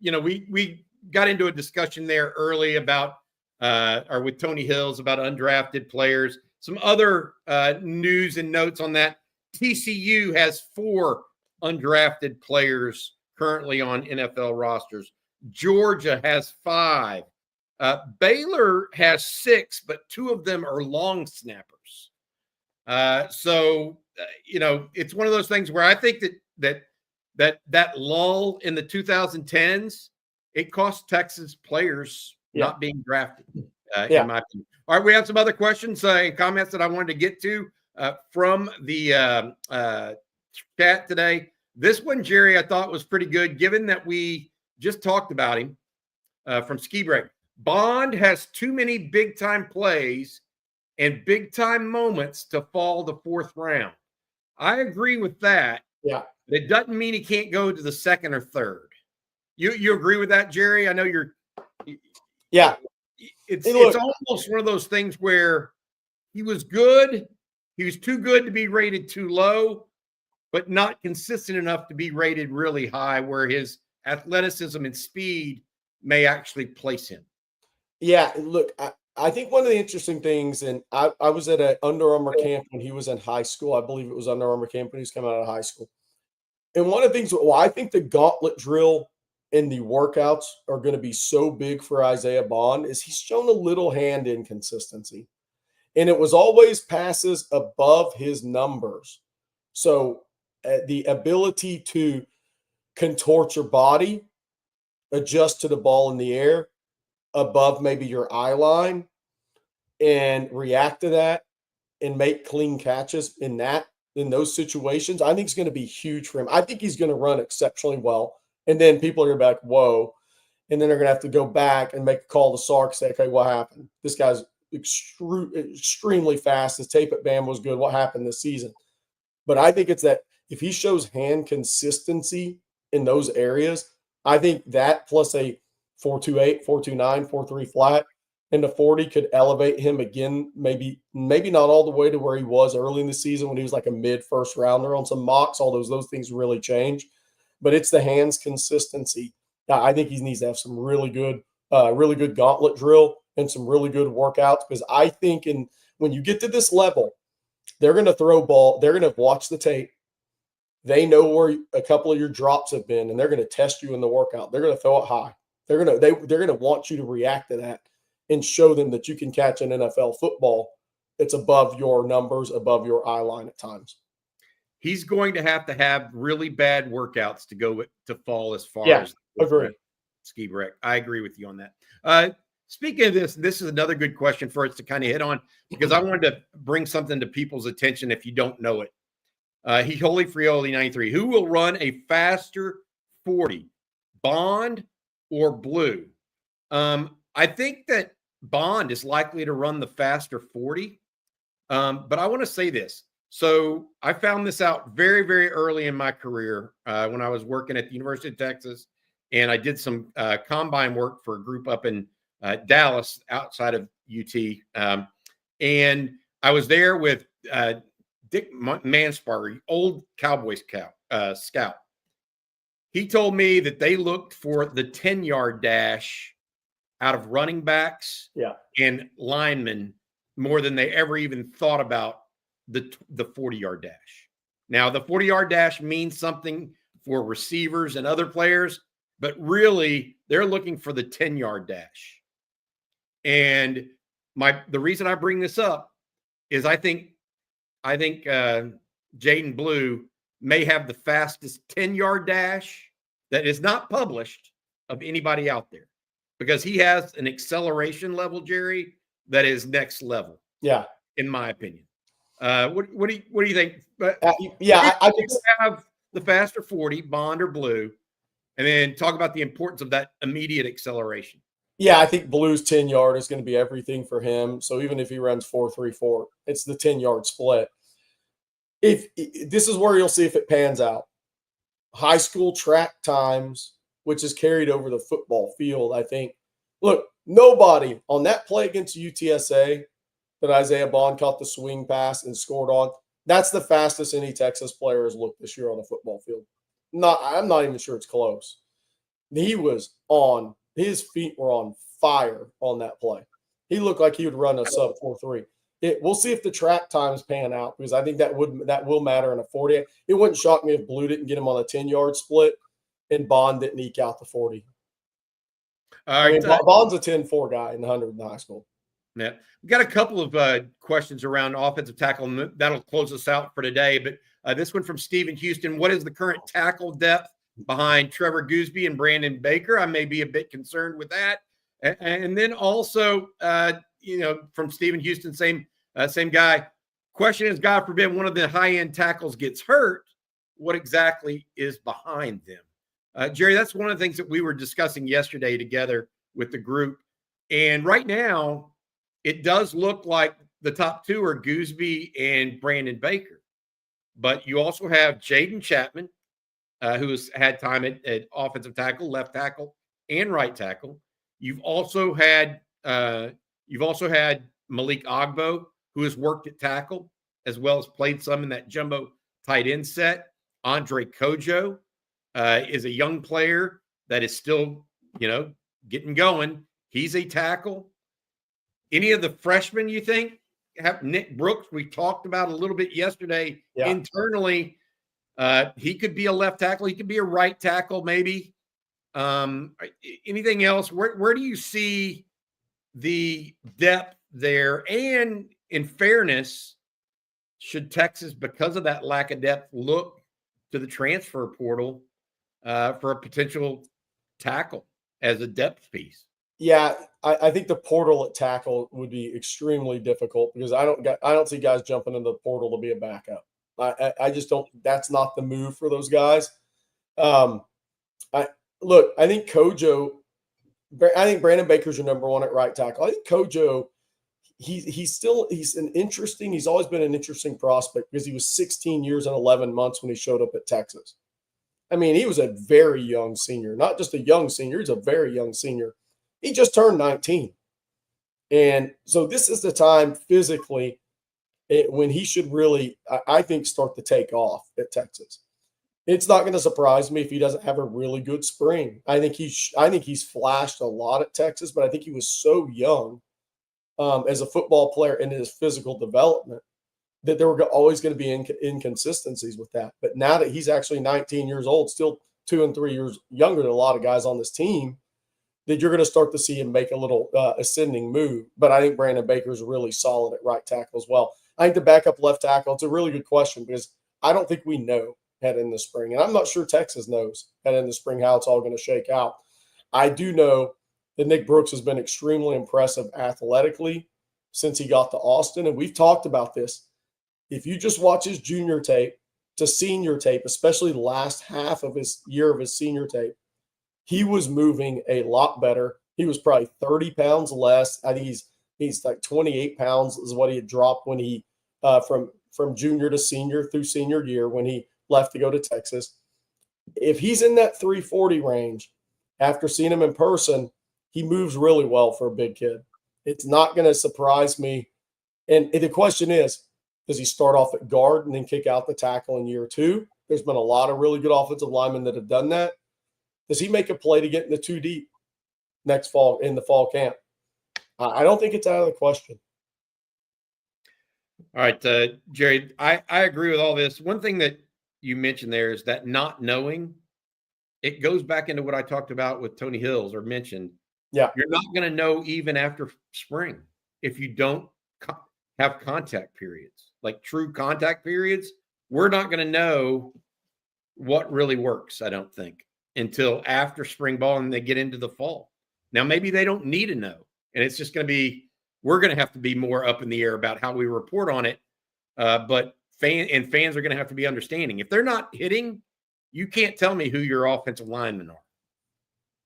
we got into a discussion there early about, or with Tony Hills, about undrafted players. Some other news and notes on that. TCU has 4 undrafted players currently on NFL rosters. Georgia has 5. Baylor has 6, but 2 of them are long snappers. It's one of those things where I think that lull in the 2010s, it cost Texas players not being drafted, in my opinion. All right, we have some other questions and comments that I wanted to get to from the chat today. This one, Jerry, I thought was pretty good, given that we just talked about him from Ski Break. Bond has too many big-time plays and big-time moments to fall the 4th round. I agree with that. Yeah. But it doesn't mean he can't go to the 2nd or 3rd. You agree with that, Jerry? I know you're. Yeah. It's almost one of those things where he was good. He was too good to be rated too low, but not consistent enough to be rated really high, where his athleticism and speed may actually place him. Yeah, look, I think one of the interesting things, and I was at an Under Armour camp when he was in high school. I believe it was Under Armour camp when he was coming out of high school. And one of the things, I think the gauntlet drill and the workouts are going to be so big for Isaiah Bond is he's shown a little hand inconsistency. And it was always passes above his numbers. So the ability to contort your body, adjust to the ball in the air above maybe your eye line and react to that and make clean catches in those situations, I think it's going to be huge for him. I think he's going to run exceptionally well. And then people are going to be like, whoa. And then they're going to have to go back and make a call to Sark, say, okay, what happened? This guy's extremely fast. His tape at Bam was good. What happened this season? But I think it's that if he shows hand consistency in those areas, I think that plus a 4.28, 4.29, 4.3 flat, and the 40 could elevate him again, maybe not all the way to where he was early in the season when he was like a mid-first rounder on some mocks. All those things really change. But it's the hands consistency. I think he needs to have some really good gauntlet drill and some really good workouts, because I think when you get to this level, they're going to throw ball. They're going to watch the tape. They know where a couple of your drops have been, and they're going to test you in the workout. They're going to throw it high. They're going to want you to react to that and show them that you can catch an NFL football that's above your numbers, above your eye line at times. He's going to have really bad workouts to fall as far as agree. Ski Breck. I agree with you on that. Speaking of this is another good question for us to kind of hit on, because I wanted to bring something to people's attention if you don't know it. Holy Frioli 93. Who will run a faster 40, Bond or Blue? I think that Bond is likely to run the faster 40, but I want to say this. So I found this out very, very early in my career when I was working at the University of Texas, and I did some combine work for a group up in Dallas outside of UT. And I was there with Dick Mansparger, old Cowboys scout. He told me that they looked for the 10-yard dash out of running backs and linemen more than they ever even thought about the 40-yard dash. Now, the 40-yard dash means something for receivers and other players, but really they're looking for the 10-yard dash. And the reason I bring this up is I think Jaden Blue may have the fastest 10-yard dash that is not published of anybody out there, because he has an acceleration level, Jerry, that is next level. Yeah, in my opinion. What do you think? I could have the faster 40, Bond or Blue, and then talk about the importance of that immediate acceleration. Yeah, I think Blue's 10-yard is going to be everything for him. So even if he runs 4.34, it's the 10-yard split. If this is where you'll see if it pans out. High school track times, which is carried over the football field, I think. Look, nobody on that play against UTSA that Isaiah Bond caught the swing pass and scored on, that's the fastest any Texas player has looked this year on the football field. I'm not even sure it's close. He was on. His feet were on fire on that play. He looked like he would run a sub 4.3. We'll see if the track times pan out, because I think that will matter in a 40. It wouldn't shock me if Blue didn't get him on a 10-yard split and Bond didn't eke out the 40. All right, Bond's a 10-4 guy in the 100 in high school. Yeah, we got a couple of questions around offensive tackle, and that'll close us out for today. But this one from Stephen Houston: what is the current tackle depth behind Trevor Gooseby and Brandon Baker? I may be a bit concerned with that. And then also, from Stephen Houston, same guy. Question is, God forbid one of the high-end tackles gets hurt, what exactly is behind them? Jerry, that's one of the things that we were discussing yesterday together with the group. And right now, it does look like the top two are Gooseby and Brandon Baker. But you also have Jaden Chapman, who has had time at offensive tackle, left tackle, and right tackle. You've also had Malik Ogbo, who has worked at tackle as well as played some in that jumbo tight end set. Andre Kojo is a young player that is still, getting going. He's a tackle. Any of the freshmen you think have Nick Brooks? We talked about a little bit yesterday internally. He could be a left tackle. He could be a right tackle, maybe. Anything else? Where do you see the depth there? And in fairness, should Texas, because of that lack of depth, look to the transfer portal for a potential tackle as a depth piece? Yeah, I think the portal at tackle would be extremely difficult, because I don't see guys jumping into the portal to be a backup. I just don't. That's not the move for those guys. I think Kojo. I think Brandon Baker's your number one at right tackle. I think Kojo. He's always been an interesting prospect, because he was 16 years and 11 months when he showed up at Texas. I mean, he was a very young senior, not just a young senior. He's a very young senior. He just turned 19. And so this is the time physically when he should really, I think, start to take off at Texas. It's not going to surprise me if he doesn't have a really good spring. I think he's flashed a lot at Texas, but I think he was so young as a football player in his physical development that there were always going to be inconsistencies with that. But now that he's actually 19 years old, still 2 and 3 years younger than a lot of guys on this team, that you're going to start to see him make a little ascending move. But I think Brandon Baker's really solid at right tackle as well. I think the backup left tackle, it's a really good question because I don't think we know head in the spring. And I'm not sure Texas knows head in the spring how it's all going to shake out. I do know that Nick Brooks has been extremely impressive athletically since he got to Austin. And we've talked about this. If you just watch his junior tape to senior tape, especially the last half of his year of his senior tape, he was moving a lot better. He was probably 30 pounds less. I think he's like 28 pounds is what he had dropped when he from junior to senior through senior year when he left to go to Texas. If he's in that 340 range, after seeing him in person, he moves really well for a big kid. It's not going to surprise me. And the question is, does he start off at guard and then kick out the tackle in year 2? There's been a lot of really good offensive linemen that have done that. Does he make a play to get in the 2 deep next fall in the fall camp? I don't think it's out of the question. All right, Jerry, I agree with all this. One thing that you mentioned there is that not knowing, it goes back into what I talked about with Tony Hills or mentioned. Yeah. You're not going to know even after spring if you don't have contact periods, like true contact periods. We're not going to know what really works, I don't think, until after spring ball and they get into the fall. Now, maybe they don't need to know. And it's just going to be, we're going to have to be more up in the air about how we report on it. But fans are going to have to be understanding. If they're not hitting, you can't tell me who your offensive linemen are.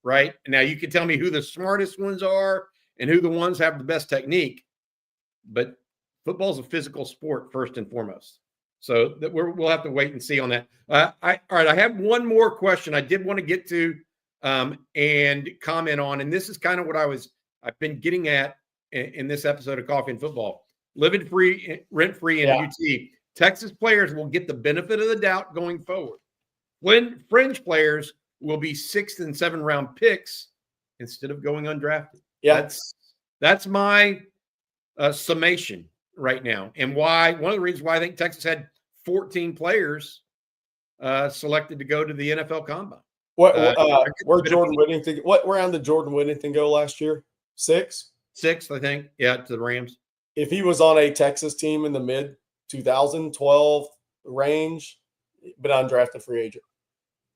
Right? Now, you can tell me who the smartest ones are and who the ones have the best technique. But football is a physical sport first and foremost. So we'll have to wait and see on that. All right, I have one more question I did want to get to and comment on, and this is kind of what I've been getting at in this episode of Coffee and Football. Living free, rent free in UT. Texas players will get the benefit of the doubt going forward. When fringe players will be 6th and 7th round picks instead of going undrafted. Yeah, that's my summation right now, and why one of the reasons why I think Texas had 14 players selected to go to the NFL Combine. Where Jordan Whittington? What round did Jordan Whittington go last year? 6th, I think. Yeah, to the Rams. If he was on a Texas team in the mid 2012 range, but undrafted free agent.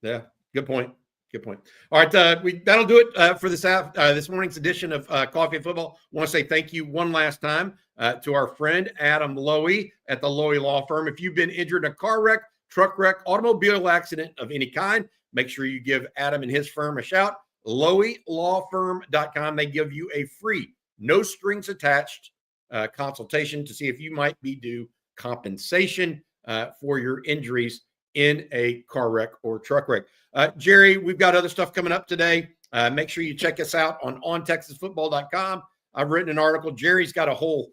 Yeah, good point. Good point. All right, that'll do it for this morning's edition of Coffee and Football. I want to say thank you one last time to our friend Adam Lowy at the Lowy Law Firm. If you've been injured in a car wreck, truck wreck, automobile accident of any kind, make sure you give Adam and his firm a shout. LowyLawFirm.com. They give you a free, no strings attached consultation to see if you might be due compensation for your injuries in a car wreck or truck wreck. Jerry, we've got other stuff coming up today. Make sure you check us out on ontexasfootball.com. I've written an article. Jerry's got a whole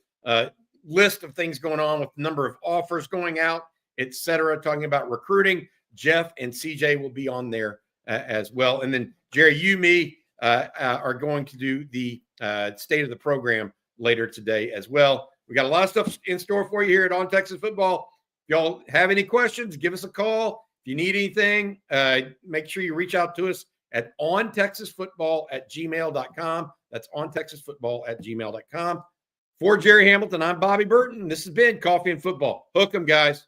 list of things going on with the number of offers going out, etc., talking about recruiting. Jeff and CJ will be on there as well. And then, Jerry, me are going to do the state of the program later today as well. We got a lot of stuff in store for you here at On Texas Football. If y'all have any questions, give us a call. If you need anything, make sure you reach out to us at ontexasfootball@gmail.com. That's ontexasfootball@gmail.com. For Jerry Hamilton, I'm Bobby Burton. This has been Coffee and Football. Hook 'em, guys.